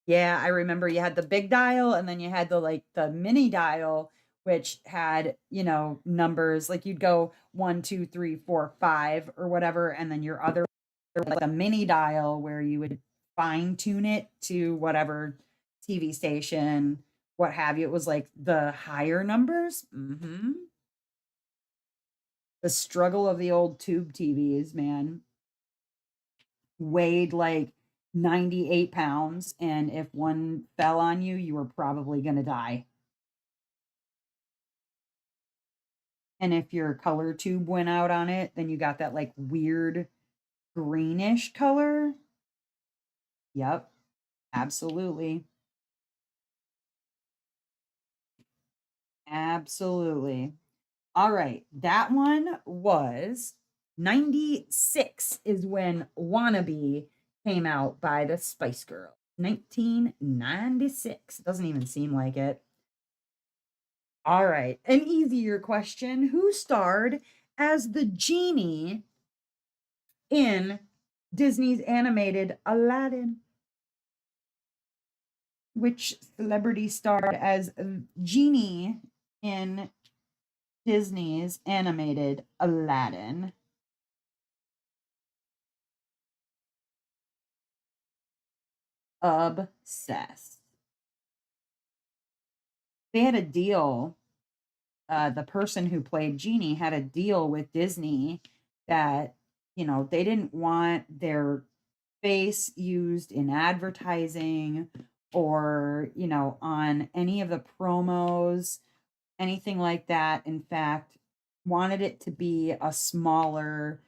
Yeah, I remember you had the big dial and then you had the mini dial, which had, numbers like you'd go 1, 2, 3, 4, 5 or whatever, and then your other like a mini dial where you would fine tune it to whatever TV station, what have you. It was like the higher numbers. The struggle of the old tube TVs, man. Weighed like 98 pounds, and if one fell on you, you were probably going to die. And if your color tube went out on it, then you got that like weird greenish color. Yep, absolutely. Absolutely. All right. That one was 96 is when Wannabe came out by the Spice Girls. 1996. Doesn't even seem like it. All right. An easier question. Who starred as the genie in Disney's animated Aladdin? Which celebrity starred as genie in Disney's animated Aladdin? Obsessed. They had a deal. The person who played Genie had a deal with Disney that, they didn't want their face used in advertising or, on any of the promos, anything like that. In fact, wanted it to be a smaller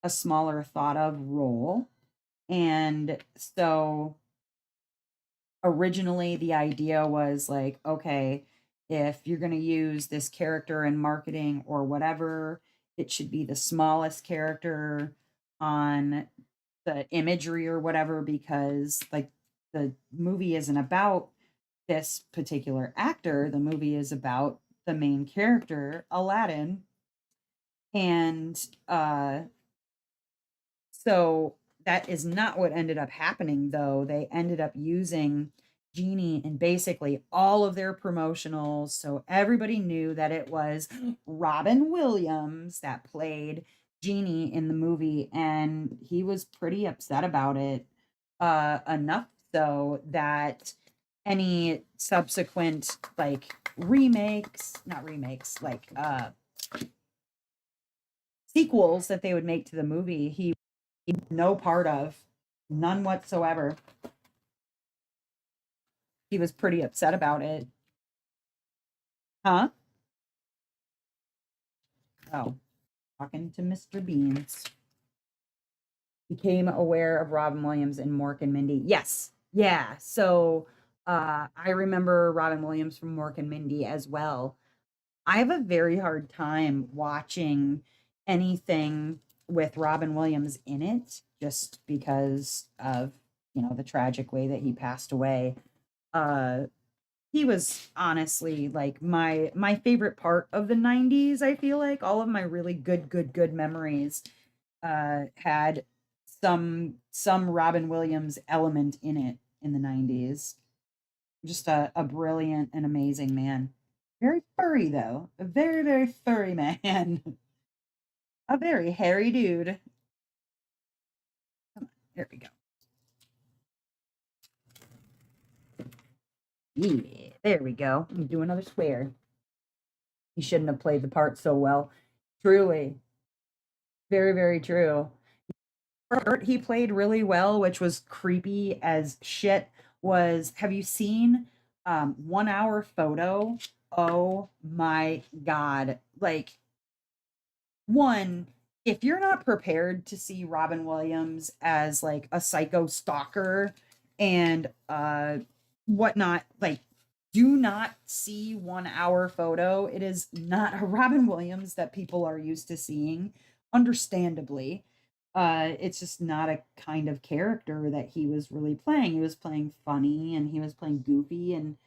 thought of role. And so originally the idea was like, okay, if you're going to use this character in marketing or whatever, it should be the smallest character on the imagery or whatever, because like the movie isn't about this particular actor. The movie is about the main character, Aladdin. And so that is not what ended up happening, though. They ended up using Genie in basically all of their promotionals. So everybody knew that it was Robin Williams that played Genie in the movie. And he was pretty upset about it, enough so that any subsequent like remakes, not remakes, like sequels that they would make to the movie, he no part of, none whatsoever. He was pretty upset about it. Huh? Oh, talking to Mr. Beans. Became aware of Robin Williams and Mork and Mindy. Yes. Yeah. So I remember Robin Williams from Mork and Mindy as well. I have a very hard time watching anything with Robin Williams in it just because of, the tragic way that he passed away. Uh he was honestly like my favorite part of the 90's. I feel like all of my really good memories had some Robin Williams element in it in the 90's. Just a brilliant and amazing man. Very furry though. A very furry man. A very hairy dude. There we go. Yeah, there we go. Let me do another swear. He shouldn't have played the part so well. Truly. Very true. Part he played really well, which was creepy as shit, was, have you seen 1 hour photo? Oh my god. Like, one, if you're not prepared to see Robin Williams as like a psycho stalker and whatnot, like, do not see 1 hour photo. It is not a Robin Williams that people are used to seeing, understandably. It's just not a kind of character that he was really playing. He was playing funny and he was playing goofy, and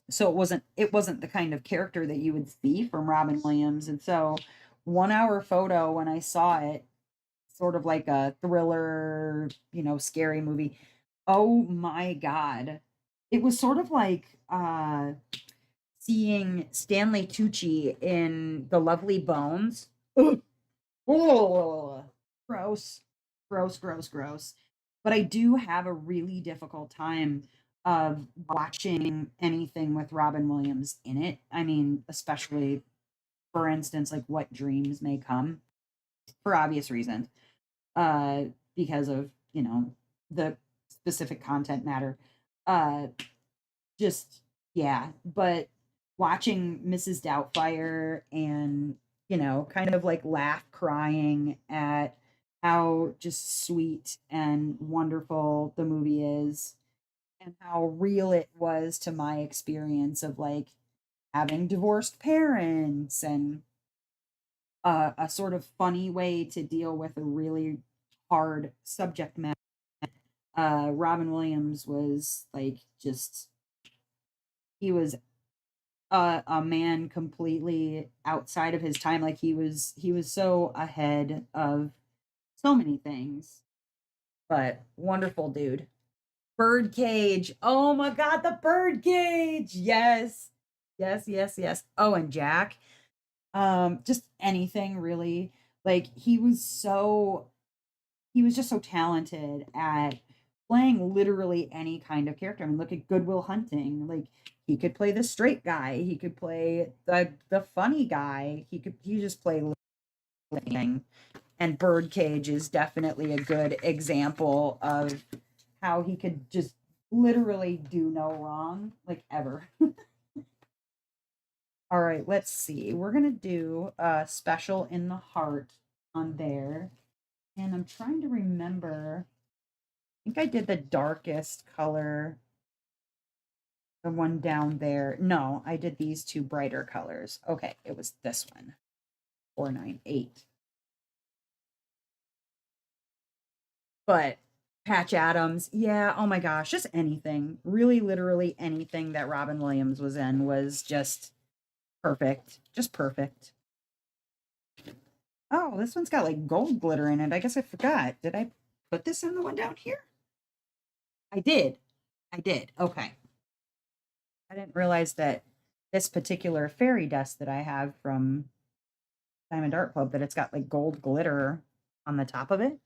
so it wasn't the kind of character that you would see from Robin Williams. And so 1 hour photo, when I saw it, sort of like a thriller, scary movie. Oh my god. It was sort of like seeing Stanley Tucci in The Lovely Bones. Ugh. Oh, gross. Gross. But I do have a really difficult time of watching anything with Robin Williams in it. I mean, especially, for instance, like What Dreams May Come, for obvious reasons, uh, because of, the specific content matter. Uh, just, yeah. But watching Mrs. Doubtfire and, kind of like laugh crying at how just sweet and wonderful the movie is and how real it was to my experience of like having divorced parents and a sort of funny way to deal with a really hard subject matter. Robin Williams was like just he was a man completely outside of his time. Like he was so ahead of so many things. But wonderful dude. Birdcage. Oh my god, the birdcage. Yes. Yes, yes, yes. Oh, and Jack. Just anything really. Like he was just so talented at playing literally any kind of character. I mean, look at Good Will Hunting. Like he could play the straight guy, he could play the funny guy, he just play anything. And Birdcage is definitely a good example of how he could just literally do no wrong, like ever. All right, let's see. We're gonna do a special in the heart on there. And I'm trying to remember. I think I did the darkest color, the one down there. No, I did these two brighter colors. Okay, it was this one, 498. But Patch Adams, yeah, oh my gosh, just anything. Really, literally anything that Robin Williams was in was just perfect. Just perfect. Oh, this one's got like gold glitter in it. I guess I forgot. Did I put this in the one down here? I did. I did. Okay. I didn't realize that this particular fairy dust that I have from Diamond Art Club, that it's got like gold glitter on the top of it.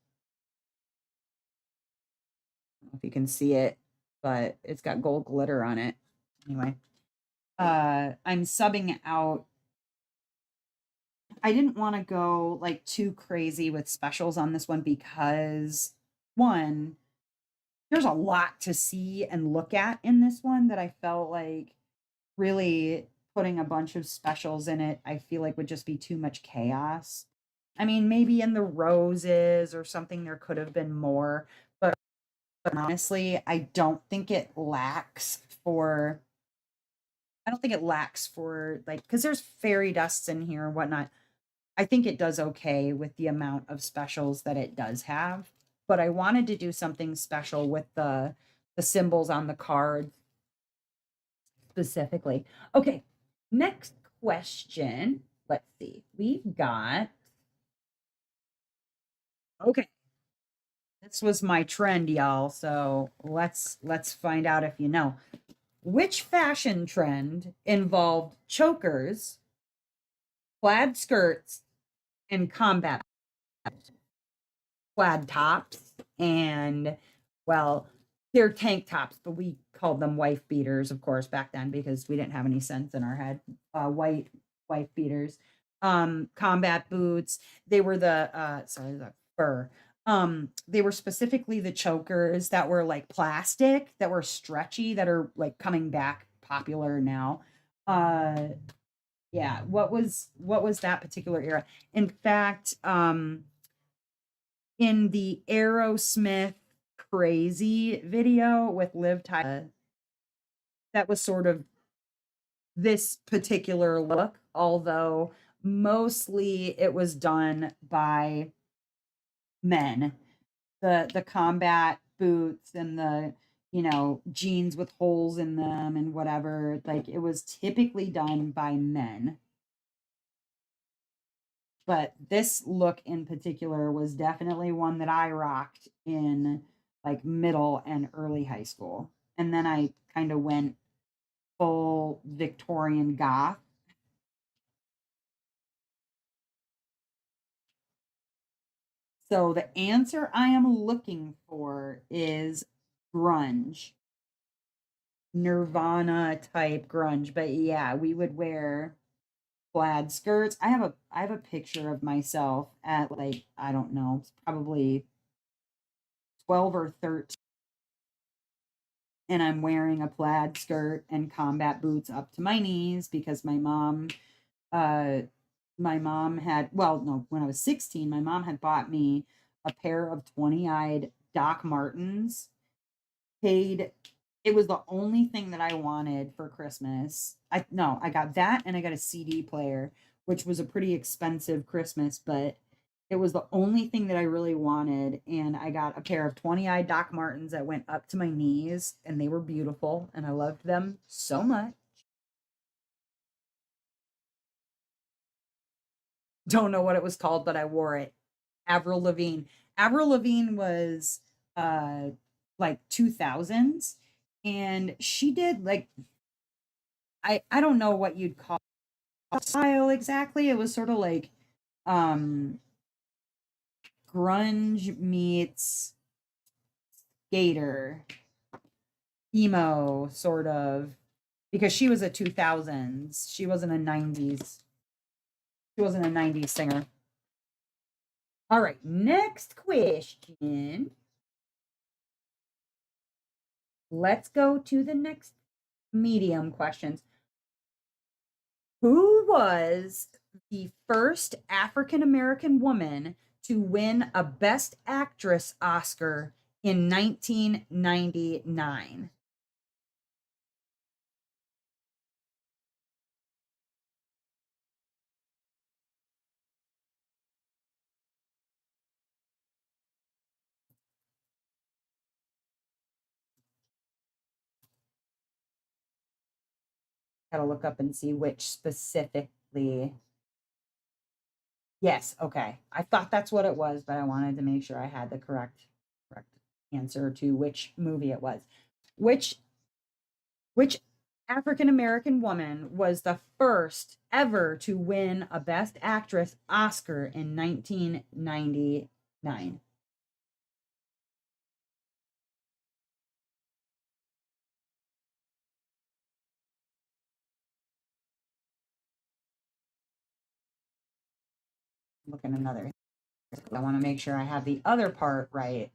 I don't know if you can see it, but it's got gold glitter on it. Anyway, I'm subbing out. I didn't want to go like too crazy with specials on this one because one, there's a lot to see and look at in this one that I felt like really putting a bunch of specials in it, I feel like would just be too much chaos. I mean, maybe in the roses or something there could have been more, but honestly, I don't think it lacks for like because there's fairy dusts in here and whatnot. I think it does okay with the amount of specials that it does have. But I wanted to do something special with the symbols on the card specifically. Okay, next question. Let's see. We've got okay. This was my trend, y'all. So let's find out if you know. Which fashion trend involved chokers, plaid skirts, and combat plaid tops? And well, they're tank tops, but we called them wife beaters, of course, back then because we didn't have any sense in our head. White wife beaters, combat boots. They were the fur. They were specifically the chokers that were like plastic, that were stretchy, that are like coming back popular now. Uh, yeah, what was that particular era? In fact, in the Aerosmith Crazy video with Liv Tyler, that was sort of this particular look, although mostly it was done by men. The combat boots and the jeans with holes in them and whatever, like it was typically done by men. But this look in particular was definitely one that I rocked in like middle and early high school. And then I kind of went full Victorian goth. So the answer I am looking for is grunge, Nirvana type grunge. But yeah, we would wear plaid skirts. I have a picture of myself at like, I don't know, it's probably 12 or 13, and I'm wearing a plaid skirt and combat boots up to my knees because uh my mom had, well, no, when I was 16, my mom had bought me a pair of 20-eyed Doc Martens. Paid It was the only thing that I wanted for Christmas. I got that and I got a CD player, which was a pretty expensive Christmas, but it was the only thing that I really wanted. And I got a pair of 20-eyed Doc Martens that went up to my knees and they were beautiful and I loved them so much. Don't know what it was called, but I wore it. Avril Lavigne. Avril Lavigne was uh like 2000s and she did like I don't know what you'd call style exactly. It was sort of like um grunge meets skater, emo sort of, because she was a 2000s. She wasn't a 90s. She wasn't a 90s singer. All right, next question. Let's go to the next medium questions. Who was the first African American woman to win a Best Actress Oscar in 1999? Gotta look up and see which specifically. Yes, okay. I thought that's what it was, but I wanted to make sure I had the correct answer to which movie it was. Which which African American woman was the first ever to win a Best Actress Oscar in 1999? Look at another. I want to make sure I have the other part right.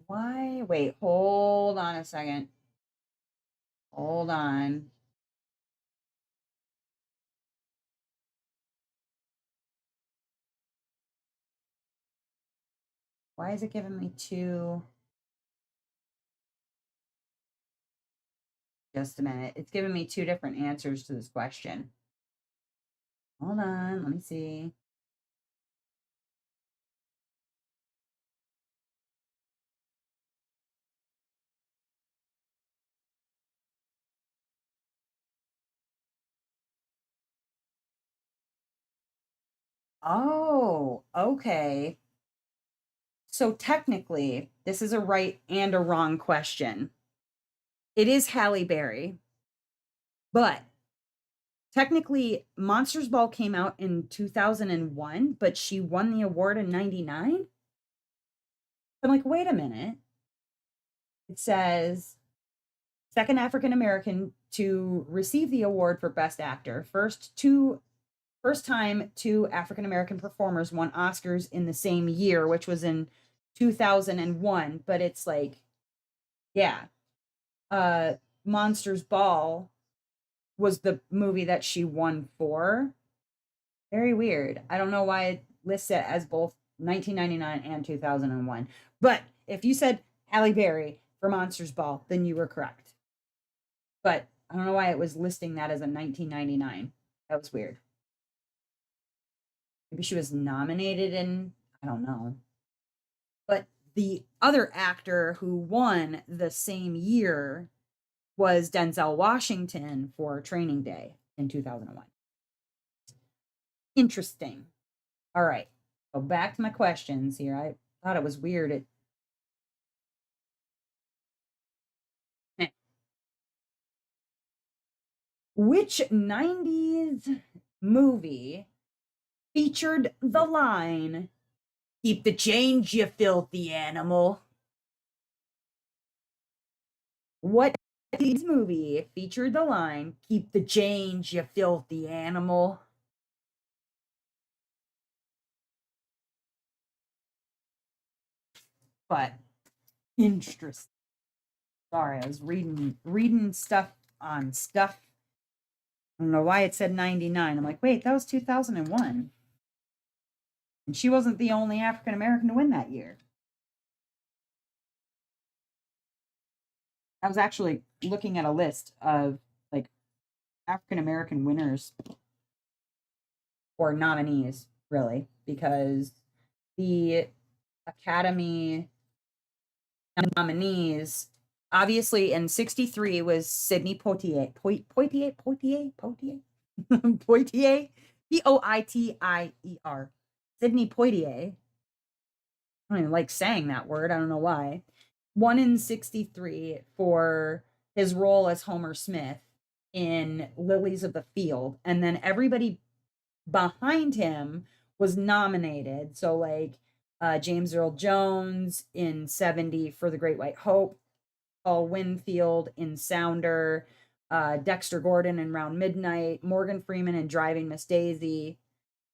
Why? Wait, hold on a second. Hold on. Why is it giving me two? Just a minute. It's giving me two different answers to this question. Hold on. Let me see. Oh, okay. So technically, this is a right and a wrong question. It is Halle Berry, but technically, Monsters Ball came out in 2001, but she won the award in 99. I'm like, wait a minute. It says second African American to receive the award for Best Actor. First time two African American performers won Oscars in the same year, which was in 2001. But it's like, yeah, uh, Monsters Ball was the movie that she won for. Very weird. I don't know why it lists it as both 1999 and 2001. But if you said Halle Berry for Monsters Ball, then you were correct. But I don't know why it was listing that as a 1999. That was weird. Maybe she was nominated in, I don't know. But the other actor who won the same year was Denzel Washington for Training Day in 2001. Interesting. All right. Go back to my questions here. I thought it was weird. Which 90s movie featured the line, "Keep the change, you filthy animal"? What 90s movie featured the line, "Keep the change, you filthy animal"? But interesting. Sorry, I was reading stuff on stuff. I don't know why it said 99. I'm like, wait, that was 2001. And she wasn't the only African American to win that year. I was actually looking at a list of like African American winners or nominees, really, because the Academy nominees, obviously in 63 was Sidney Poitier. Poitier? Poitier? Poitier. Sidney Poitier. I don't even like saying that word. I don't know why. Won in 63 for his role as Homer Smith in Lilies of the Field. And then everybody behind him was nominated. So, like James Earl Jones in 70 for The Great White Hope, Paul Winfield in Sounder, Dexter Gordon in Round Midnight, Morgan Freeman in Driving Miss Daisy,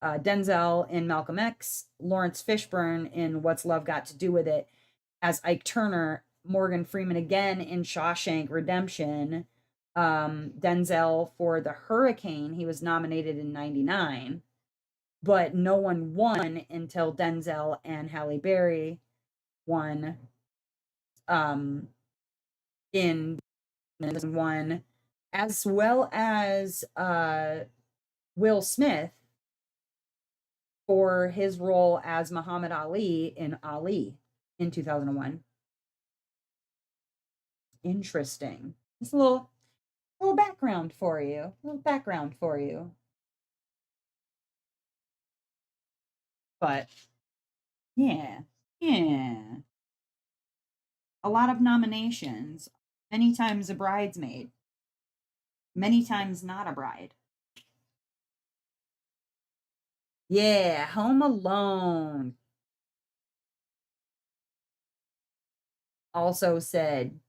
Denzel in Malcolm X, Lawrence Fishburne in What's Love Got to Do with It, as Ike Turner, Morgan Freeman again in Shawshank Redemption, Denzel for The Hurricane. He was nominated in 99, but no one won until Denzel and Halle Berry won in one, as well as Will Smith for his role as Muhammad Ali in 2001. Interesting. Just a little background for you. A little background for you. But yeah, yeah. A lot of nominations. Many times a bridesmaid. Many times not a bride. Yeah, Home Alone. Also said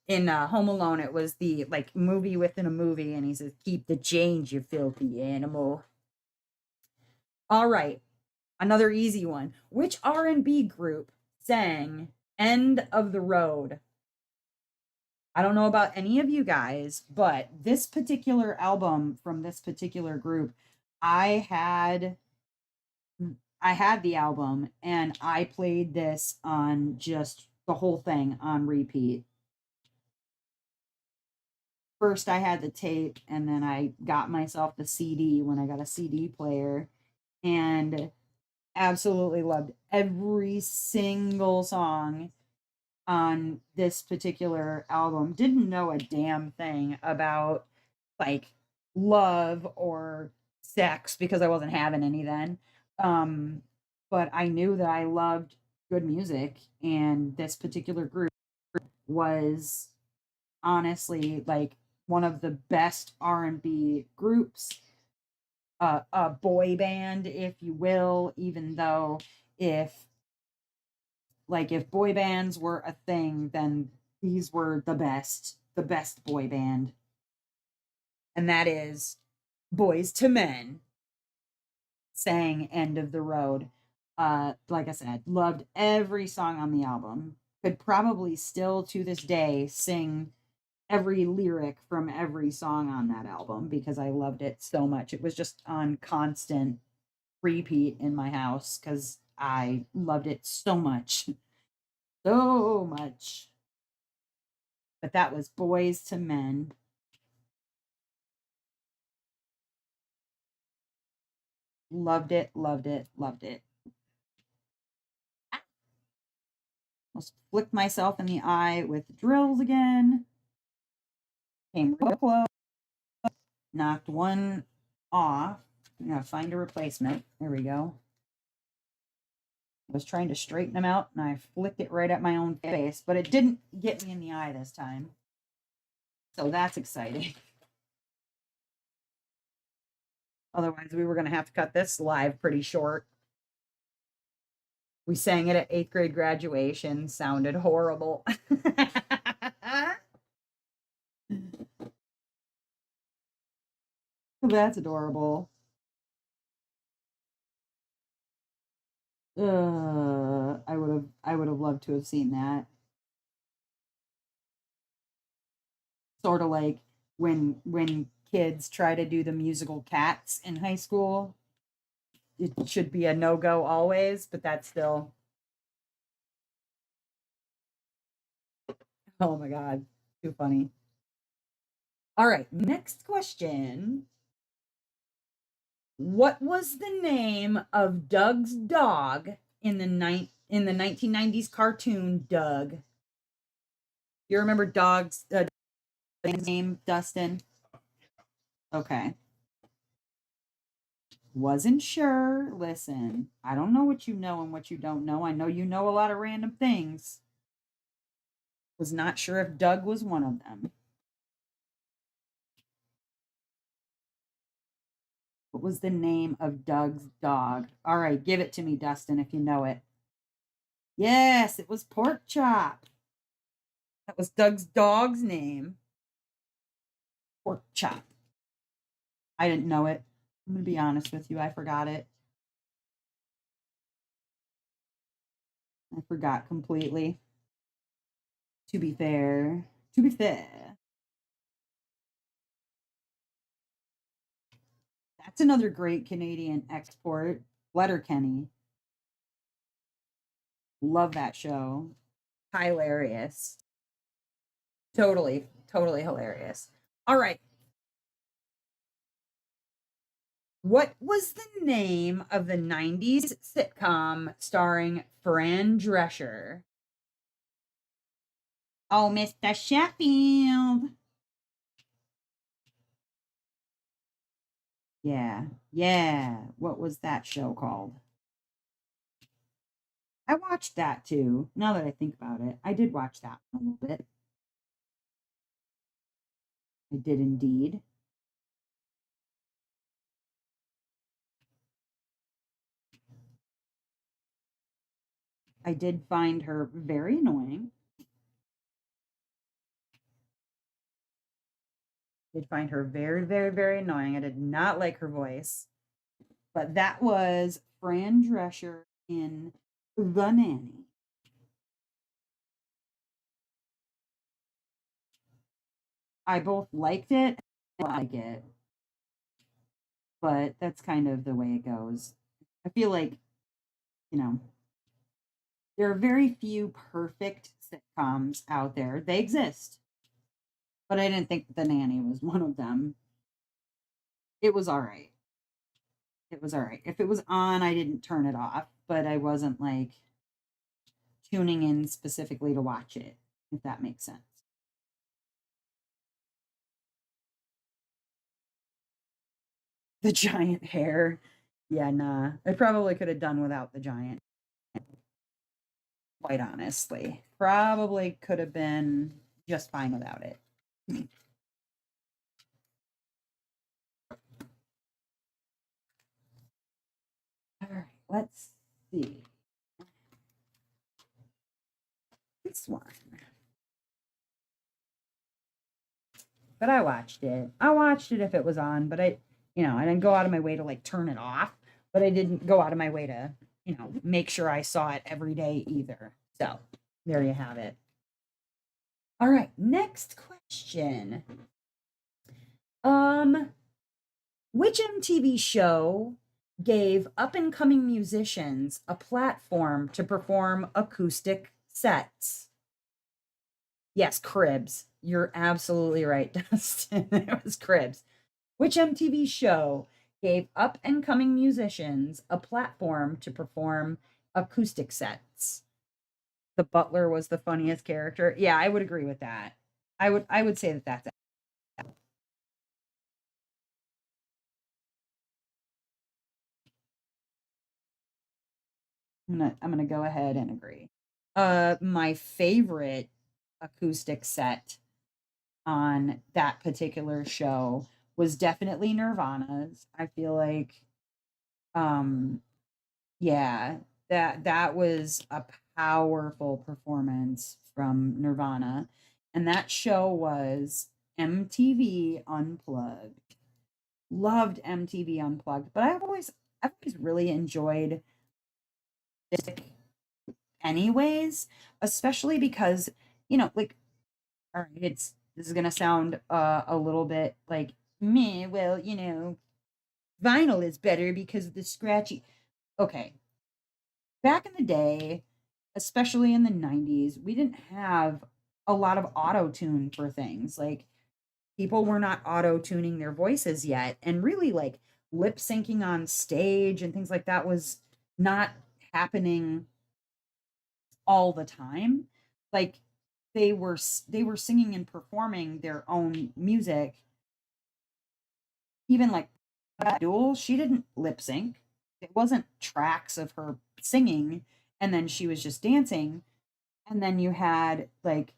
in Home Alone, it was the like movie within a movie, and he says, "Keep the change, you filthy animal." All right, another easy one. Which R&B group sang "End of the Road"? I don't know about any of you guys, but this particular album from this particular group, I had I had the album and I played this on just the whole thing on repeat. First I had the tape and then I got myself the CD when I got a CD player, and absolutely loved every single song on this particular album. Didn't know a damn thing about like love or sex because I wasn't having any then. Um, but I knew that I loved good music, and this particular group was honestly like one of the best R&B groups, a boy band, if you will, even though if if boy bands were a thing, then these were the best boy band. And that is Boys to Men sang End of the Road. Like I said, loved every song on the album. Could probably still to this day sing every lyric from every song on that album because I loved it so much. It was just on constant repeat in my house because I loved it so much. So much. But that was Boys to Men. Loved it, loved it, loved it. Almost flicked myself in the eye with drills again. Came real close. Knocked one off. I'm gonna find a replacement. There we go. I was trying to straighten them out and I flicked it right at my own face, but it didn't get me in the eye this time. So that's exciting. Otherwise, we were going to have to cut this live pretty short. We sang it at 8th grade graduation. Sounded horrible. That's adorable. I would have loved to have seen that. Sort of like when kids try to do the musical Cats in high school. It should be a no-go always, but that's still, oh my God, too funny. All right, next question. What was the name of Doug's dog in the 1990s cartoon Doug? You remember Dog's name, Dustin? Okay. Wasn't sure. Listen, I don't know what you know and what you don't know. I know you know a lot of random things. Was not sure if Doug was one of them. What was the name of Doug's dog? All right, give it to me, Dustin, if you know it. Yes, it was Pork Chop. That was Doug's dog's name. Pork Chop. I didn't know it. I'm going to be honest with you. I forgot it. I forgot completely. To be fair. To be fair. That's another great Canadian export. Letterkenny. Love that show. Hilarious. Totally, totally hilarious. All right. What was the name of the 90s sitcom starring Fran Drescher? Oh, Mr. Sheffield. Yeah, yeah. What was that show called? I watched that too. Now that I think about it, I did watch that a little bit. I did indeed. I did find her very annoying. Did find her very, very, very annoying. I did not like her voice. But that was Fran Drescher in The Nanny. I both liked it and like it, but that's kind of the way it goes. I feel like, you know, there are very few perfect sitcoms out there. They exist, but I didn't think The Nanny was one of them. It was all right. It was all right. If it was on, I didn't turn it off, but I wasn't like tuning in specifically to watch it, if that makes sense. The giant hair. Yeah, nah. I probably could have done without the giant, quite honestly. Probably could have been just fine without it. All right, let's see. This one. But I watched it. I watched it if it was on, but I didn't go out of my way to like turn it off, but I didn't go out of my way to, make sure I saw it every day either. So there you have it. All right, next question. Um, which MTV show gave up and coming musicians a platform to perform acoustic sets? Yes, Cribs. You're absolutely right, Dustin. It was Cribs. Which MTV show gave up and coming musicians a platform to perform acoustic sets? The butler was the funniest character. Yeah, I would agree with that. I would say that that's it. I'm gonna go ahead and agree. My favorite acoustic set on that particular show was definitely Nirvana's. I feel like, um, yeah, that was a powerful performance from Nirvana, and that show was MTV Unplugged. Loved MTV Unplugged, but I've always really enjoyed anyways, especially because, like, all right, this is gonna sound a little bit like me. Well, vinyl is better because of the scratchy. Okay, back in the day, especially in the 90's, we didn't have a lot of auto tune for things. Like, people were not auto tuning their voices yet. And really, like, lip syncing on stage and things like that was not happening all the time. Like, they were singing and performing their own music. Even like Duel, she didn't lip sync. It wasn't tracks of her singing and then she was just dancing. And then you had like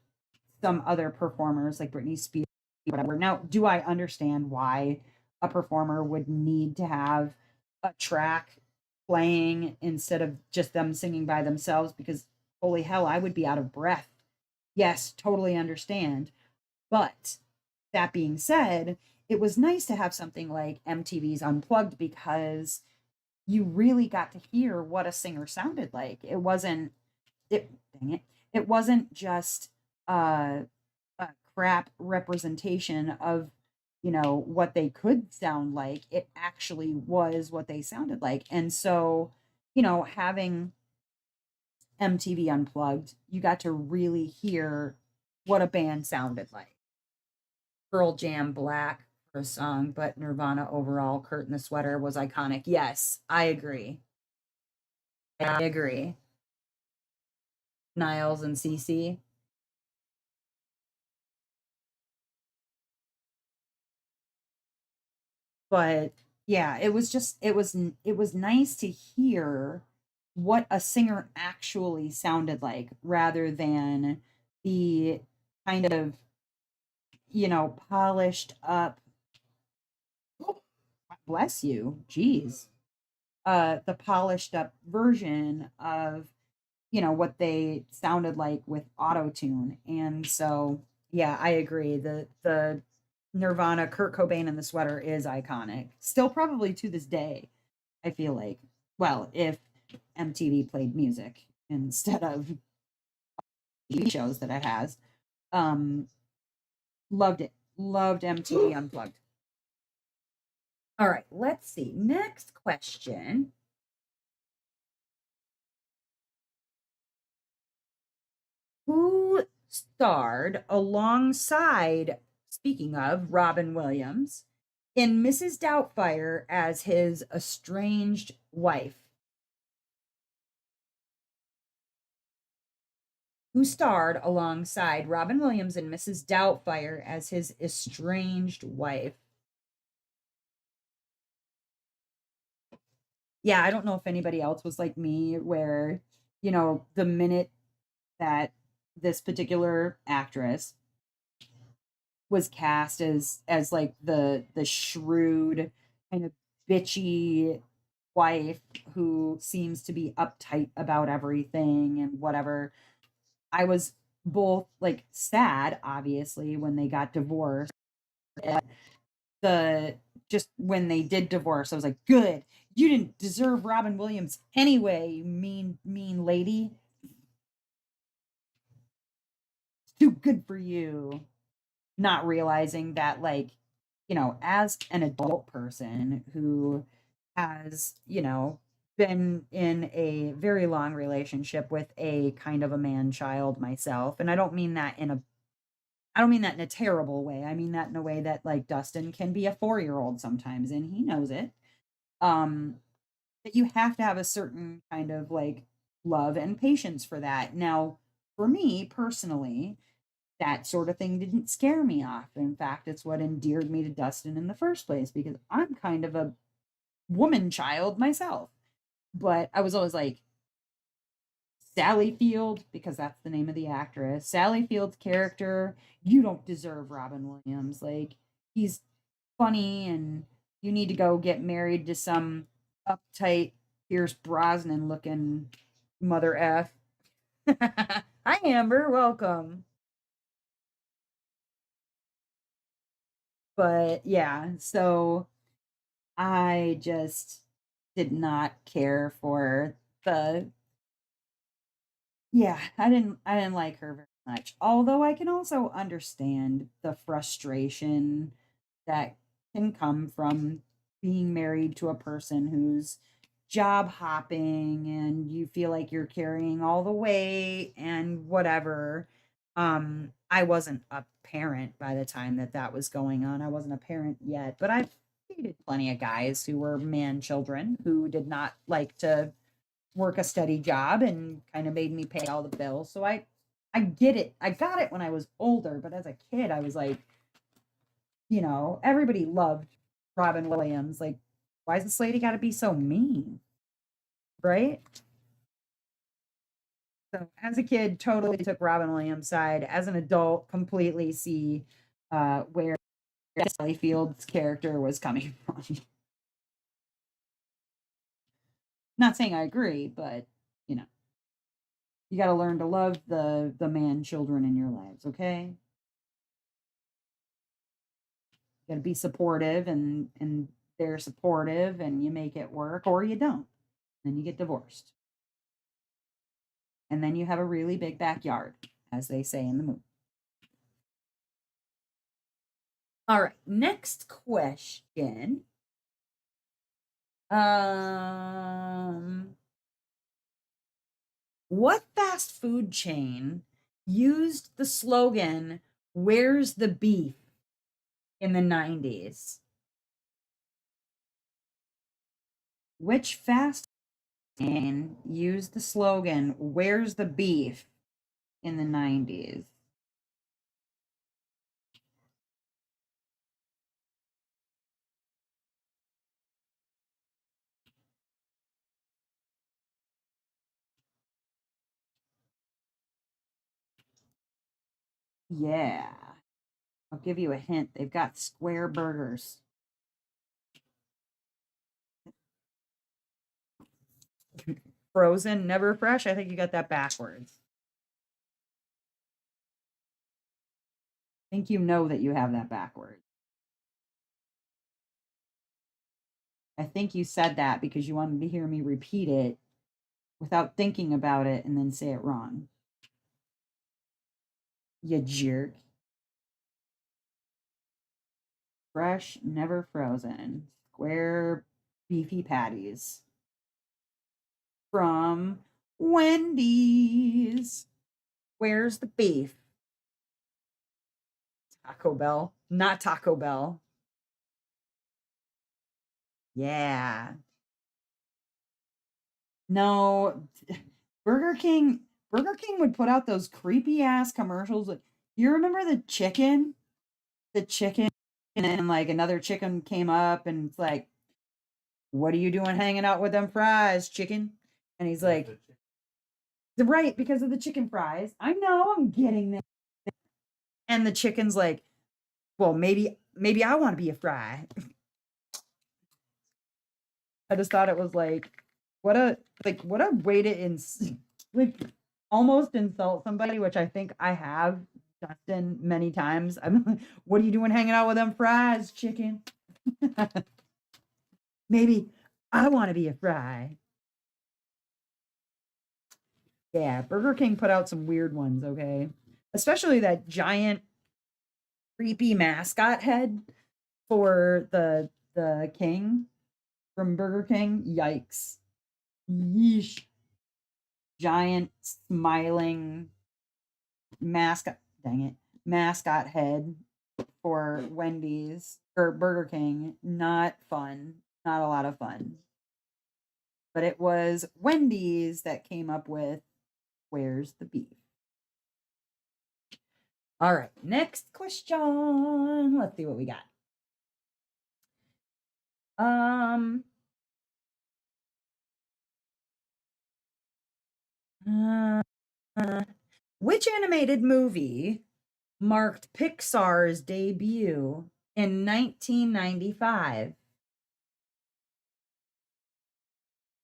some other performers like Britney Spears, whatever. Now, do I understand why a performer would need to have a track playing instead of just them singing by themselves? Because holy hell, I would be out of breath. Yes, totally understand. But that being said, it was nice to have something like MTV's Unplugged because you really got to hear what a singer sounded like. Dang it. It wasn't just a crap representation of, what they could sound like. It actually was what they sounded like. And so, having MTV Unplugged, you got to really hear what a band sounded like. Pearl Jam Black for a song, but Nirvana overall, Kurt in the Sweater was iconic. Yes, I agree. I agree. Niles and CC. But yeah, it was nice to hear what a singer actually sounded like rather than the kind of, polished up, oh, bless you, geez, the polished up version of, what they sounded like with auto tune. And so, yeah, I agree. The Nirvana Kurt Cobain in the Sweater is iconic. Still probably to this day, I feel like. Well, if MTV played music instead of TV shows that it has. Um Loved it. Loved MTV Unplugged. All right, let's see. Next question. Who starred alongside, speaking of Robin Williams, in Mrs. Doubtfire as his estranged wife? Who starred alongside Robin Williams in Mrs. Doubtfire as his estranged wife? Yeah, I don't know if anybody else was like me, where, the minute that this particular actress was cast as like the shrewd kind of bitchy wife who seems to be uptight about everything and whatever, I was both like sad obviously when they got divorced. The Just when they did divorce, I was like, good, you didn't deserve Robin Williams anyway, you mean lady. Too good for you. Not realizing that, like, as an adult person who has, been in a very long relationship with a kind of a man child myself, and I don't mean that in a terrible way. I mean that in a way that, like, Dustin can be a 4-year-old sometimes and he knows it. Um that you have to have a certain kind of like love and patience for that. Now, for me personally, that sort of thing didn't scare me off. In fact, it's what endeared me to Dustin in the first place because I'm kind of a woman child myself. But I was always like, Sally Field, because that's the name of the actress, Sally Field's character, you don't deserve Robin Williams. Like, he's funny and you need to go get married to some uptight Pierce Brosnan looking mother F. Hi, Amber. Welcome. But yeah, so I just did not care for the Yeah, I didn't like her very much. Although I can also understand the frustration that can come from being married to a person who's job hopping and you feel like you're carrying all the weight and whatever. I wasn't a parent by the time that that was going on. I wasn't a parent yet, but I've dated plenty of guys who were man children who did not like to work a steady job and kind of made me pay all the bills. So I get it. I got it when I was older, but as a kid I was like, everybody loved Robin Williams. Like, why is this lady got to be so mean? Right? So as a kid, totally took Robin Williams' side. As an adult, completely see where Sally Field's character was coming from. Not saying I agree, but you know, you got to learn to love the man children in your lives. Okay, you got to be supportive, and they're supportive, and you make it work, or you don't. Then you get divorced, and then you have a really big backyard, as they say in the movie. All right, next question. Um, what fast food chain used the slogan "Where's the beef" in the 90's? Which fast food chain used the slogan "Where's the beef" in the 90's? Yeah, I'll give you a hint. They've got square burgers. Frozen, never fresh. I think you got that backwards. I think you know that you have that backwards. I think you said that because you wanted to hear me repeat it without thinking about it and then say it wrong. You jerk. Fresh, never frozen. Square beefy patties from Wendy's. Where's the beef? Taco Bell. Not Taco Bell. Yeah. No, Burger King Burger King would put out those creepy ass commercials. Like, you remember the chicken? The chicken, and then like another chicken came up and it's like, "What are you doing hanging out with them fries, chicken?" And he's like, "Right, because of the chicken fries." I know, I'm getting that. And the chicken's like, "Well, maybe I want to be a fry." I just thought it was like, what a way to like almost insult somebody, which I think I have, Justin, many times. I'm like, "What are you doing hanging out with them fries, chicken?" Maybe I want to be a fry. Yeah, Burger King put out some weird ones, okay? Especially that giant creepy mascot head for the king from Burger King. Yikes. Yeesh. Giant smiling mascot, dang it, mascot head for Wendy's or Burger King. Not fun. Not a lot of fun. But it was Wendy's that came up with "Where's the beef?" All right, next question. Let's see what we got. Um, uh, which animated movie marked Pixar's debut in 1995?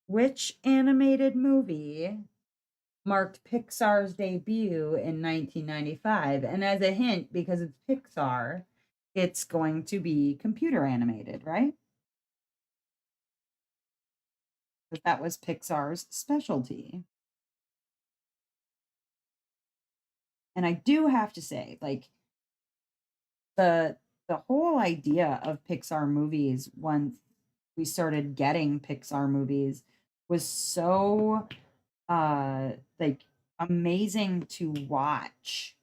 Which animated movie marked Pixar's debut in 1995? And as a hint, because it's Pixar, it's going to be computer animated, right? Because that was Pixar's specialty. And I do have to say, like, the whole idea of Pixar movies, once we started getting Pixar movies, was so like amazing to watch,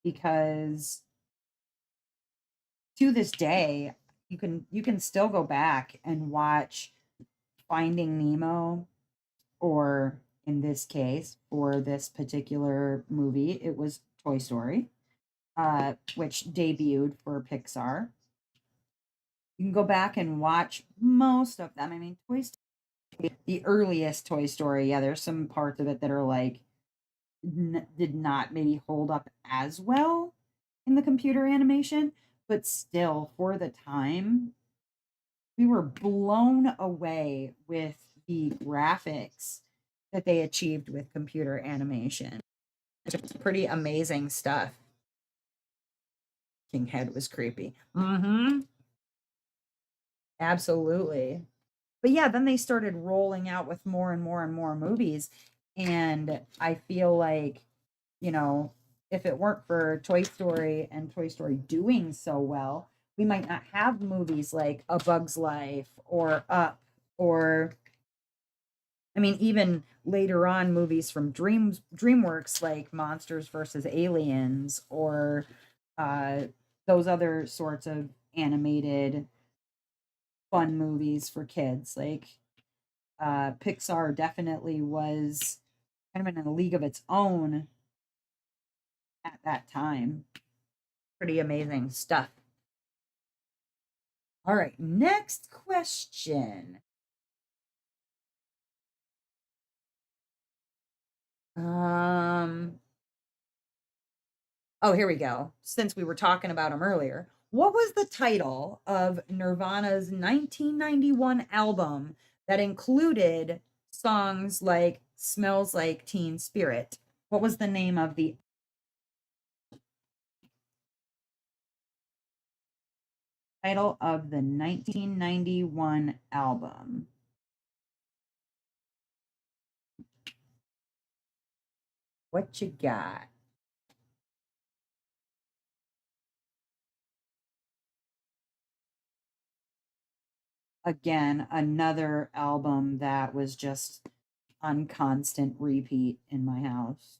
because to this day you can still go back and watch Finding Nemo, or in this case, for this particular movie, it was Toy Story, which debuted for Pixar. You can go back and watch most of them. I mean, Toy Story, the earliest Toy Story, yeah, there's some parts of it that are like did not maybe hold up as well in the computer animation, but still, for the time, we were blown away with the graphics that they achieved with computer animation. It's just pretty amazing stuff. King Head was creepy. Mm-hmm. Absolutely. But yeah, then they started rolling out with more and more and more movies. And I feel like, you know, if it weren't for Toy Story and Toy Story doing so well, we might not have movies like A Bug's Life or Up, or I mean, even later on, movies from DreamWorks like Monsters versus Aliens, or uh, those other sorts of animated fun movies for kids. Like Pixar definitely was kind of in a league of its own at that time. Pretty amazing stuff. All right, next question. Um, oh, here we go. Since we were talking about them earlier, what was the title of Nirvana's 1991 album that included songs like Smells Like Teen Spirit? What was the name of the title of the 1991 album? What you got? Again, another album that was just on constant repeat in my house.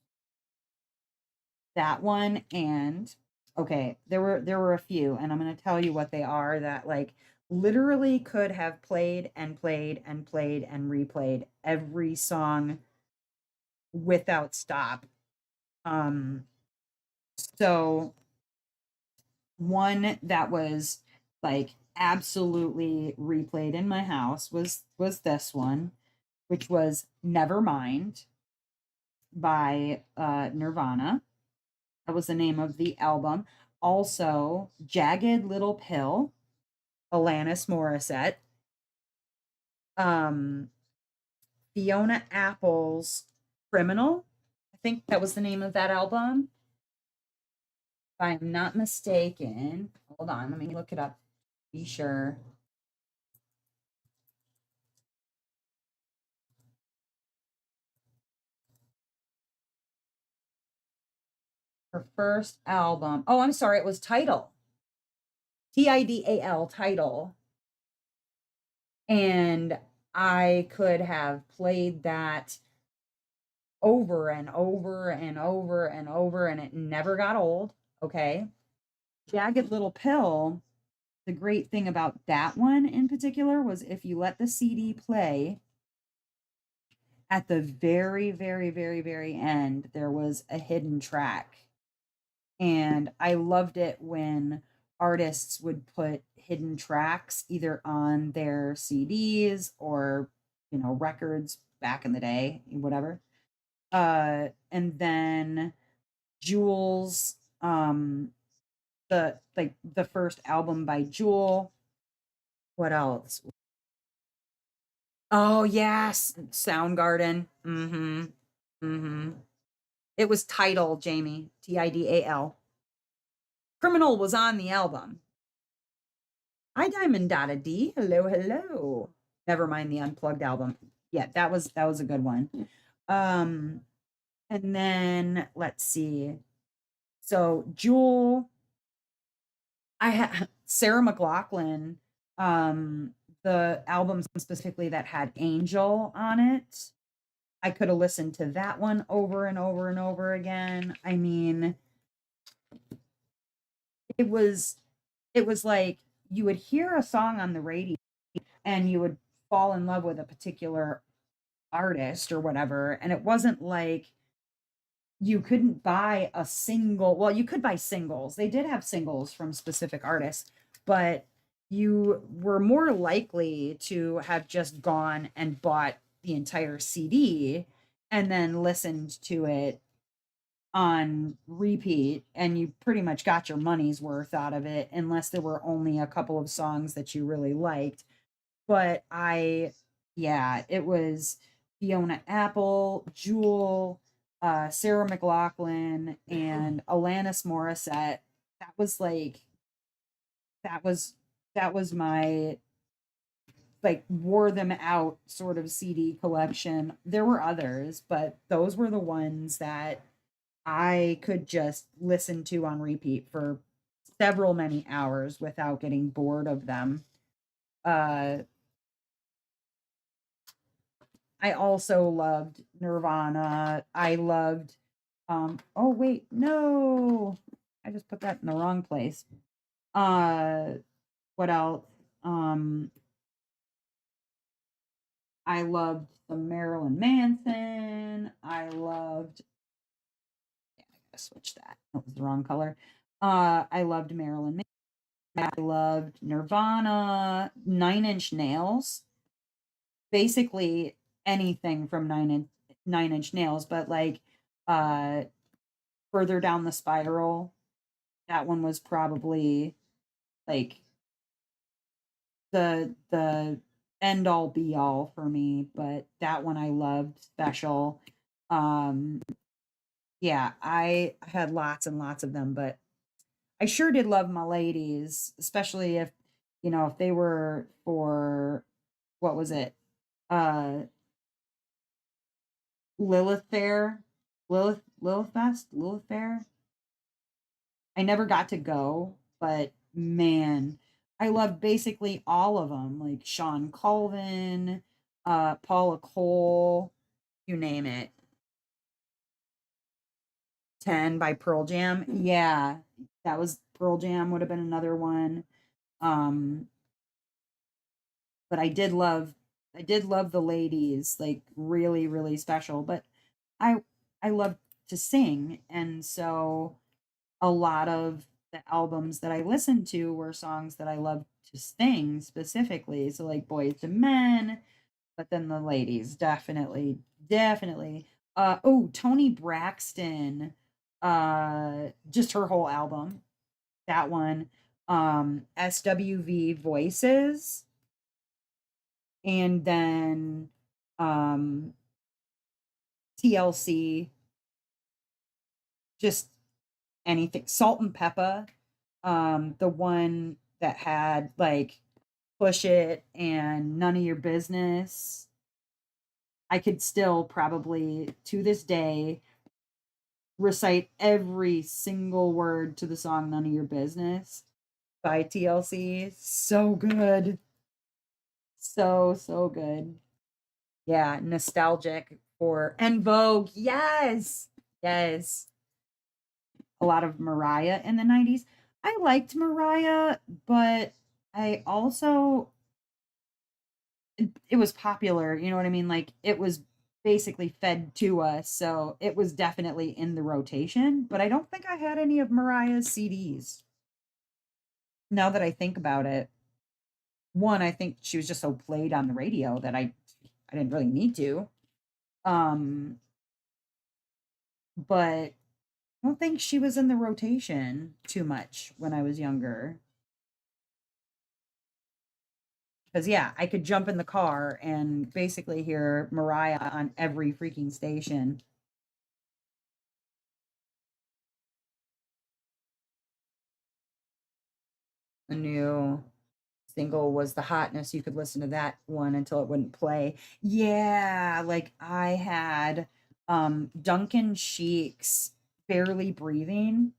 That one, and okay, there were a few, and I'm going to tell you what they are, that like literally could have played and played and played and replayed every song without stop. Um so one that was like absolutely replayed in my house was this one, which was Nevermind by Nirvana. That was the name of the album. Also, Jagged Little Pill, Alanis Morissette. Um, Fiona Apple's Criminal. I think that was the name of that album. If I'm not mistaken. Hold on, let me look it up. Be sure. Her first album. Oh, I'm sorry, it was Title. Tidal, Title. And I could have played that over and over and over and over, and it never got old. Okay. Jagged Little Pill, the great thing about that one in particular was if you let the CD play, at the very, very, very, very end, there was a hidden track. And I loved it when artists would put hidden tracks either on their CDs or, records back in the day, whatever. And then Jules, the first album by Jewel. What else? Oh yes, Soundgarden. Mm-hmm. Mm-hmm. It was Tidal, Jamie. Tidal. Criminal was on the album. Hi, Diamond Dada D. Hello, hello. Never mind the Unplugged album. Yeah, that was a good one. And then let's see. So Jewel, I had Sarah McLachlan, the albums specifically that had Angel on it. I could have listened to that one over and over and over again. I mean, it was it was like you would hear a song on the radio and you would fall in love with a particular artist or whatever, and it wasn't like you couldn't buy a single. Well, you could buy singles. They did have singles from specific artists, but you were more likely to have just gone and bought the entire CD and then listened to it on repeat, and you pretty much got your money's worth out of it unless there were only a couple of songs that you really liked. But yeah, it was Fiona Apple, Jewel, Sarah McLachlan, and Alanis Morissette. That was like that was that was my like wore them out sort of CD collection. There were others, but those were the ones that I could just listen to on repeat for several many hours without getting bored of them. Uh, I also loved Nirvana. I loved oh wait, no. I just put that in the wrong place. Uh what else? Um I loved the Marilyn Manson. I loved yeah, I gotta switch that. That was the wrong color. I loved Marilyn Manson. I loved Nirvana, 9 Inch Nails, basically anything from 9 Inch Nails, but like uh further down the spiral, that one was probably like the end all be all for me, but that one I loved special. Um yeah, I had lots and lots of them, but I sure did love my ladies, especially if if they were for what was it? Uh Lilith Fair, Lilith Fair. I never got to go, but man, I love basically all of them, like Sean Colvin, Paula Cole, you name it. 10 by Pearl Jam. Yeah, that was Pearl Jam would have been another one. Um, but I did love the ladies, like really, really special. But I I love to sing, and so a lot of the albums that I listened to were songs that I loved to sing specifically. So like Boys to Men, but then the ladies definitely, definitely. Oh, Tony Braxton, just her whole album, that one. SWV Voices, and then um TLC, just anything. Salt and Pepper, the one that had like Push It and None of Your Business. I could still probably to this day recite every single word to the song None of Your Business by TLC. So good. So, so good. Yeah, nostalgic for En Vogue. Yes. Yes. A lot of Mariah in the 90s. I liked Mariah, but I also it was popular, you know what I mean? Like it was basically fed to us, so it was definitely in the rotation, but I don't think I had any of Mariah's CDs. Now that I think about it, one, I think she was just so played on the radio that I didn't really need to. Um, but I don't think she was in the rotation too much when I was younger. Because yeah, I could jump in the car and basically hear Mariah on every freaking station. The new single was The Hotness. You could listen to that one until it wouldn't play. Yeah, like I had Duncan Sheik's Barely Breathing.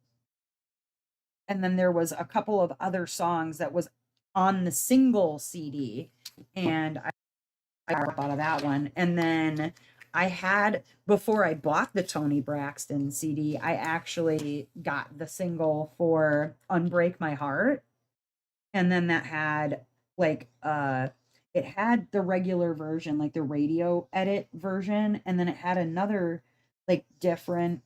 And then there was a couple of other songs that was on the single CD, and I got out of that one. And then I had, before I bought the Tony Braxton CD, I actually got the single for Unbreak My Heart. And then that had like it had the regular version, like the radio edit version, and then it had another like different,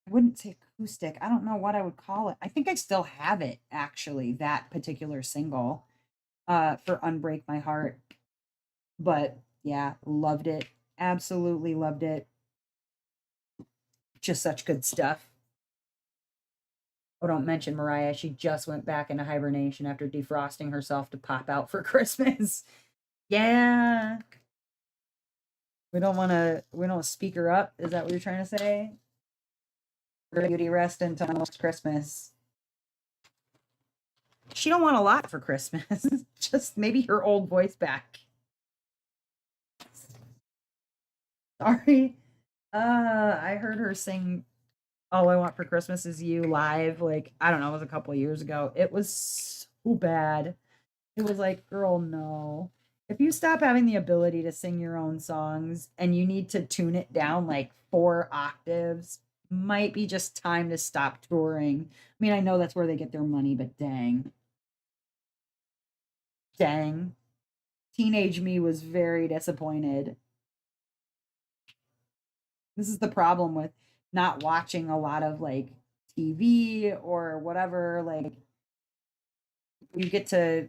I wouldn't say acoustic. I don't know what I would call it. I think I still have it actually, that particular single for Unbreak My Heart. But yeah, loved it. Absolutely loved it. Just such good stuff. Oh, don't mention Mariah. She just went back into hibernation after defrosting herself to pop out for Christmas. Yeah. We don't speak her up. Is that what you're trying to say? Beauty rest until almost Christmas. She don't want a lot for Christmas. Just maybe her old voice back. Sorry. I heard her sing All I Want for Christmas Is You live, like, I don't know, it was a couple of years ago. It was so bad. It was like, girl, no. If you stop having the ability to sing your own songs and you need to tune it down like 4 octaves, might be just time to stop touring. I mean, I know that's where they get their money, but dang. Dang. Teenage me was very disappointed. This is the problem with not watching a lot of like TV or whatever. Like, you get to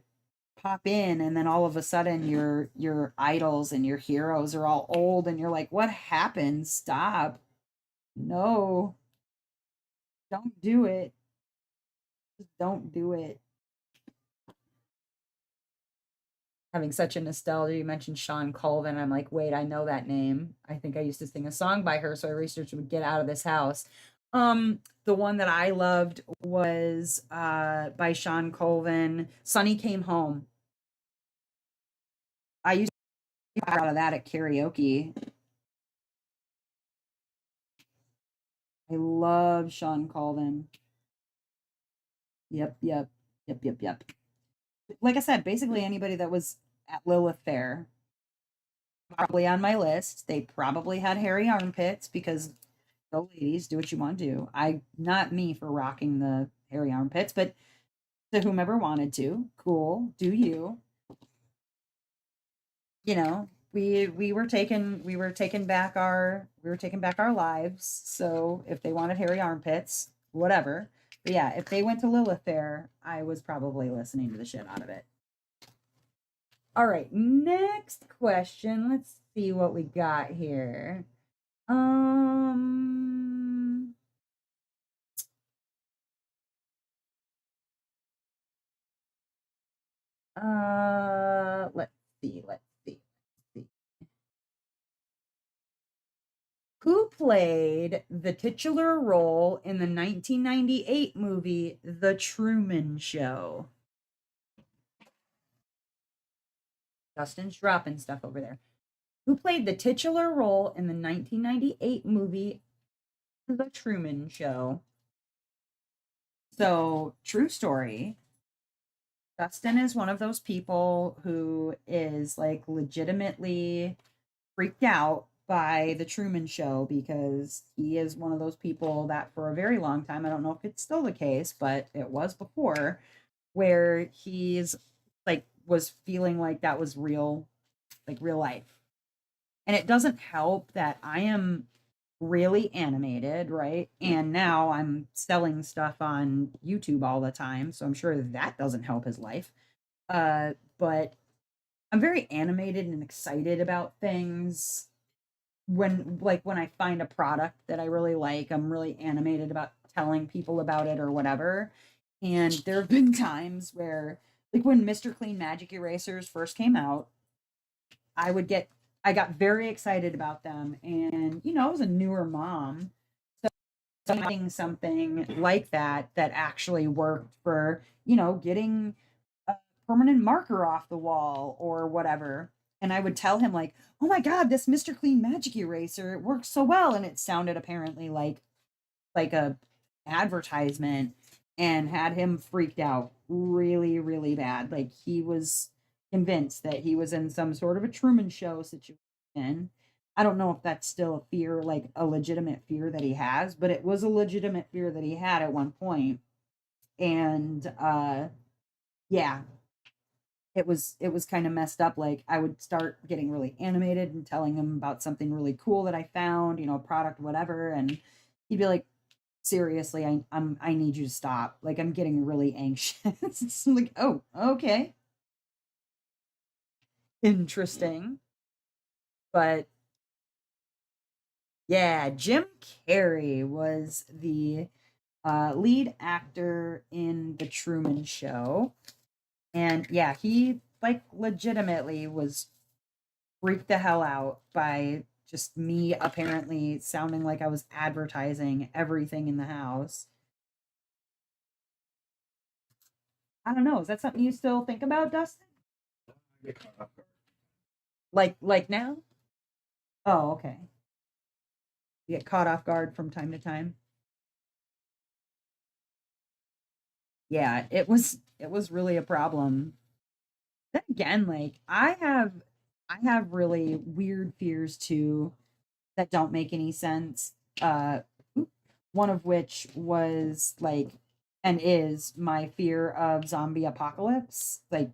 pop in and then all of a sudden your idols and your heroes are all old and you're like, what happened? Stop. No, don't do it. Just don't do it. Having such a nostalgia. You mentioned Sean Colvin. I'm like, wait, I know that name. I think I used to sing a song by her, so I researched would get out of this house. The one that I loved was by Sean Colvin. Sonny Came Home. I used to get out of that at karaoke. I love Sean Colvin. Yep, yep, yep, yep, yep. Like I said, basically anybody that was at Lilith Fair probably on my list. They probably had hairy armpits because go ladies, do what you want to do. I not me for rocking the hairy armpits, but to whomever wanted to, cool, do you. You know, we were taking back our lives. So if they wanted hairy armpits, whatever. But yeah, if they went to Lilith Fair, I was probably listening to the shit out of it. All right, next question. Let's see what we got here. Um let's see, let's see, let's see. Who played the titular role in the 1998 movie The Truman Show? Dustin's dropping stuff over there. Who played the titular role in the 1998 movie The Truman Show? So, true story. Dustin is one of those people who is like legitimately freaked out by the Truman Show because he is one of those people that for a very long time, I don't know if it's still the case, but it was before, where he's like was feeling like that was real, like real life. And it doesn't help that I am really animated, right? And now I'm selling stuff on YouTube all the time, so I'm sure that doesn't help his life. But I'm very animated and excited about things. When I find a product that I really like, I'm really animated about telling people about it or whatever. And there have been times where, like when Mr. Clean Magic Erasers first came out, I would get I got very excited about them. And I was a newer mom. So finding something like that actually worked for, getting a permanent marker off the wall or whatever. And I would tell him like, "Oh my god, this Mr. Clean Magic Eraser, it works so well." And it sounded apparently like a advertisement. and had him freaked out really, really bad. Like he was convinced that he was in some sort of a Truman Show situation. I don't know if that's still a fear, like a legitimate fear that he has, but it was a legitimate fear that he had at one point. And yeah, it was kind of messed up. Like I would start getting really animated and telling him about something really cool that I found, a product, whatever, and he'd be like, seriously, I need you to stop. Like I'm getting really anxious. I'm like, oh, okay. Interesting. But yeah, Jim Carrey was the lead actor in The Truman Show. And yeah, he like legitimately was freaked the hell out by just me apparently sounding like I was advertising everything in the house. I don't know. Is that something you still think about, Dustin? Like now? Oh, okay. You get caught off guard from time to time. Yeah, it was really a problem. Then again, like I have really weird fears too that don't make any sense. Oop, one of which was like and is my fear of zombie apocalypse, like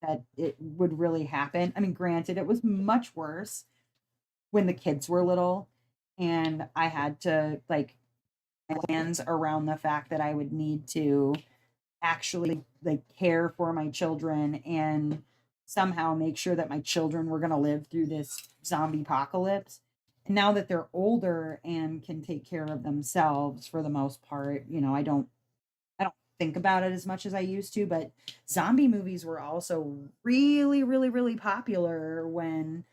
that it would really happen. I mean, granted, it was much worse when the kids were little and I had to like plans around the fact that I would need to actually like care for my children and somehow make sure that my children were going to live through this zombie apocalypse. And now that they're older and can take care of themselves for the most part, I don't think about it as much as I used to, but zombie movies were also really, really, really popular when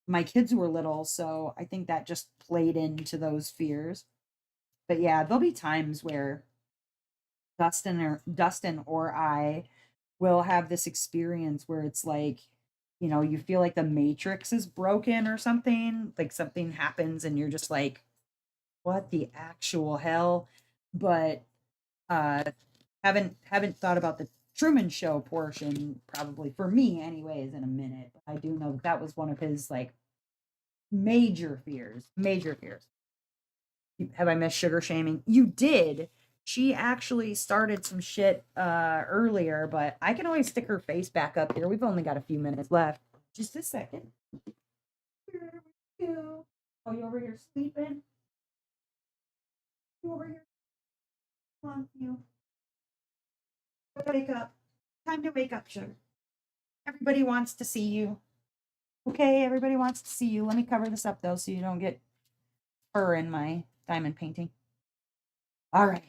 my kids were little. So I think that just played into those fears. But yeah, there'll be times where Dustin or I will have this experience where it's like, you feel like the matrix is broken or something, like something happens and you're just like, what the actual hell? But uh haven't thought about the Truman Show portion probably for me anyways in a minute. But I do know that was one of his like major fears, major fears. Have I missed sugar shaming? You did. She actually started some shit earlier, but I can always stick her face back up here. We've only got a few minutes left. Just a second. Here we go. Oh, you over here sleeping? You over here? Come on, you. Wake up. Time to wake up, sugar. Everybody wants to see you. Okay, everybody wants to see you. Let me cover this up though so you don't get fur in my diamond painting. All right,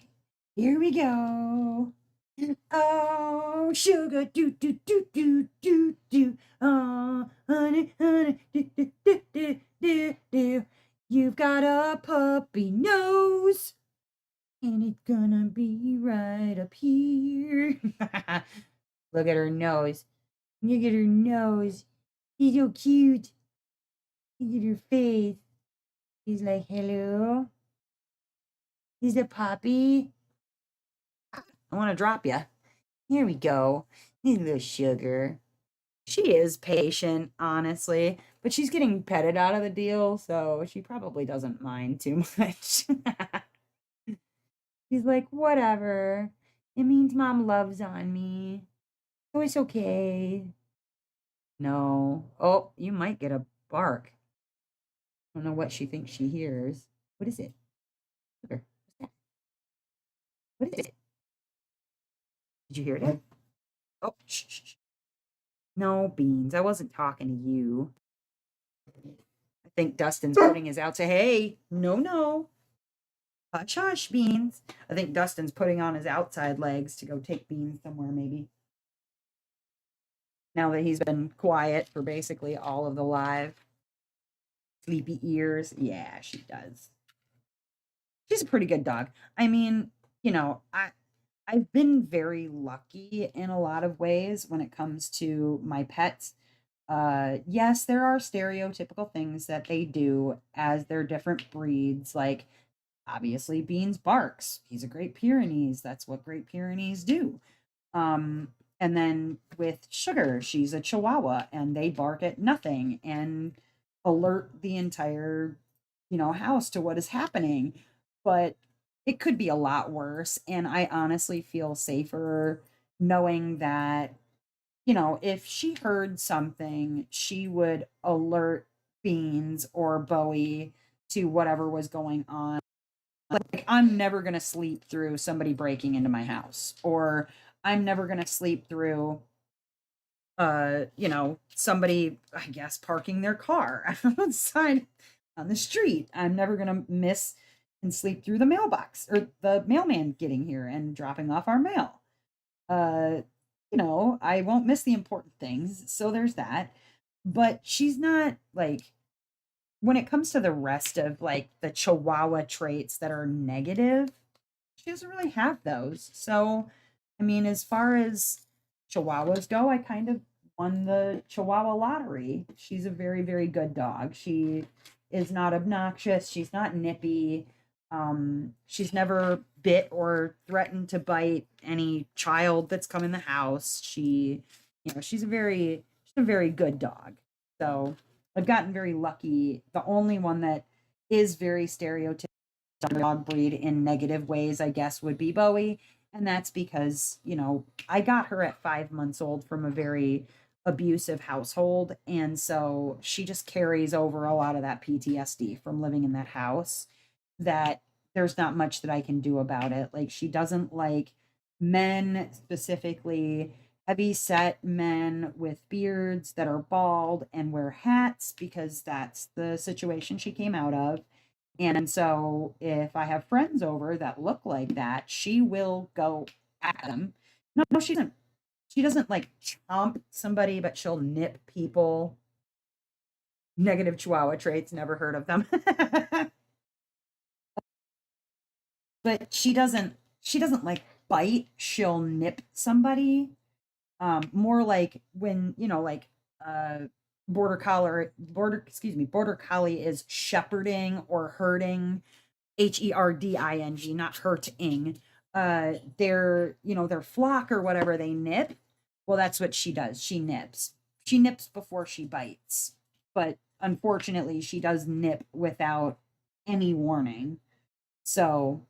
here we go. Oh, sugar, do do do do do do. Oh, honey, honey, do do do do do do. You've got a puppy nose, and it's gonna be right up here. Look at her nose. Look at her nose. She's so cute. Look at her face. He's like, hello. He's a puppy. I want to drop you. Here we go. Hey, little sugar. She is patient, honestly, but she's getting petted out of the deal, so she probably doesn't mind too much. She's like, whatever. It means mom loves on me. So it's okay. No. Oh, you might get a bark. I don't know what she thinks she hears. What is it? Sugar. What's that? What is it? Did you hear that? Oh, shh, shh, shh. No, Beans. I wasn't talking to you. I think Dustin's putting his out. Say, hey, no, no. Hush, hush, Beans. I think Dustin's putting on his outside legs to go take Beans somewhere, maybe. Now that he's been quiet for basically all of the live. Sleepy ears. Yeah, she does. She's a pretty good dog. I mean, I've been very lucky in a lot of ways when it comes to my pets. Yes, there are stereotypical things that they do as their different breeds. Like Obviously, Beans barks. He's a Great Pyrenees. That's what Great Pyrenees do. Um, and then with Sugar, she's a Chihuahua, and they bark at nothing and alert the entire, house to what is happening. But it could be a lot worse. And I honestly feel safer knowing that, if she heard something, she would alert Beans or Bowie to whatever was going on. Like, I'm never going to sleep through somebody breaking into my house, or I'm never going to sleep through somebody, I guess, parking their car outside on the street. I'm never going to miss and sleep through the mailbox or the mailman getting here and dropping off our mail. Uh, I won't miss the important things. So there's that. But she's not like, when it comes to the rest of like the Chihuahua traits that are negative, she doesn't really have those. So, I mean, as far as Chihuahuas go, I kind of won the Chihuahua lottery. She's a very, very good dog. She is not obnoxious. She's not nippy. She's never bit or threatened to bite any child that's come in the house. She's a very good dog. So I've gotten very lucky. The only one that is very stereotypical dog breed in negative ways, I guess, would be Bowie. And that's because, I got her at 5 months old from a very abusive household. And so she just carries over a lot of that PTSD from living in that house, that there's not much that I can do about it. Like, she doesn't like men, specifically heavy set men with beards that are bald and wear hats, because that's the situation she came out of. And so if I have friends over that look like that, she will go at them. No, no, she doesn't like chomp somebody, but she'll nip people. Negative Chihuahua traits, never heard of them. But she doesn't like bite, she'll nip somebody. More like when, like border collie is shepherding or herding, herding, not hurting, their flock or whatever they nip. Well, that's what she does. She nips before she bites, but unfortunately she does nip without any warning. So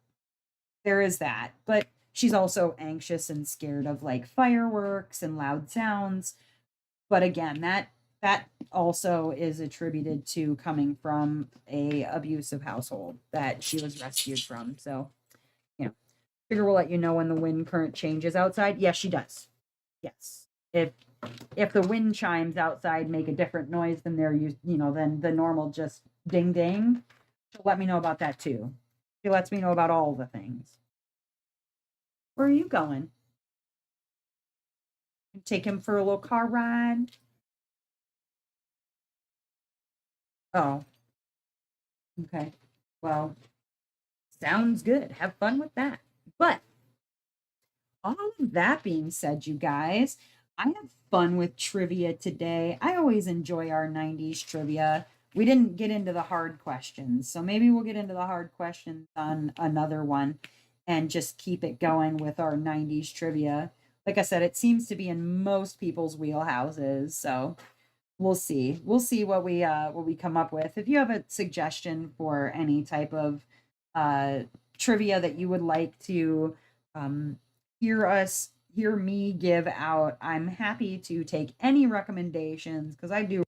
there is that. But she's also anxious and scared of like fireworks and loud sounds. But again, that also is attributed to coming from a abusive household that she was rescued from. So, figure we'll let you know when the wind current changes outside. Yes, she does. Yes. If the wind chimes outside make a different noise than they're used, than the normal just ding ding, she'll let me know about that too. She lets me know about all the things. Where are you going? Take him for a little car ride? Oh, okay. Well, sounds good. Have fun with that. But all of that being said, you guys, I had fun with trivia today. I always enjoy our 90s trivia. We didn't get into the hard questions, so maybe we'll get into the hard questions on another one and just keep it going with our 90s trivia. Like I said, it seems to be in most people's wheelhouses, so we'll see. We'll see what we come up with. If you have a suggestion for any type of uh trivia that you would like to um hear me give out, I'm happy to take any recommendations, because I do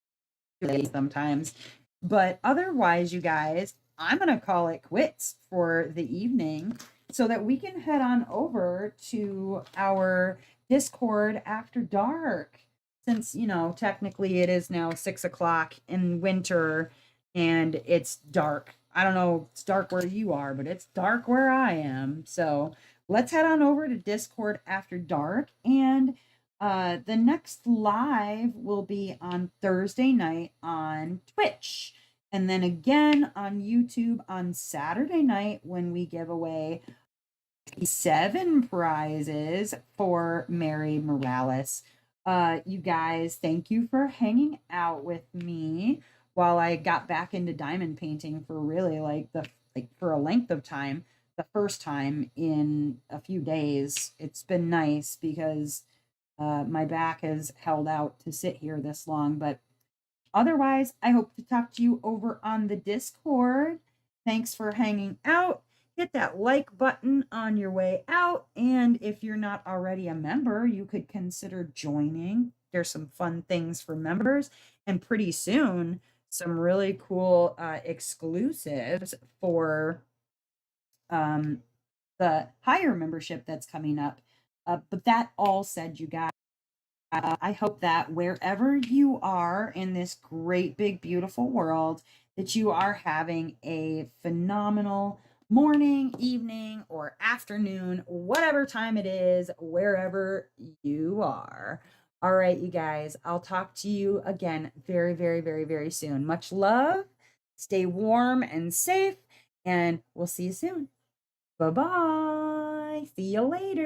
really sometimes. But otherwise, you guys, I'm gonna call it quits for the evening so that we can head on over to our Discord after dark. Since, technically it is now 6 o'clock in winter and it's dark. I don't know, it's dark where you are, but it's dark where I am. So let's head on over to Discord after dark. And the next live will be on Thursday night on Twitch. And then again on YouTube on Saturday night, when we give away 7 prizes for Mary Morales. You guys, thank you for hanging out with me while I got back into diamond painting for really like the like for a length of time, the first time in a few days. It's been nice because my back has held out to sit here this long, but otherwise, I hope to talk to you over on the Discord. Thanks for hanging out. Hit that like button on your way out. And if you're not already a member, you could consider joining. There's some fun things for members, and pretty soon, some really cool exclusives for the higher membership that's coming up. But that all said, you guys, I hope that wherever you are in this great, big, beautiful world, that you are having a phenomenal morning, evening, or afternoon, whatever time it is, wherever you are. All right, you guys, I'll talk to you again very, very, very, very soon. Much love. Stay warm and safe, and we'll see you soon. Bye bye. See you later.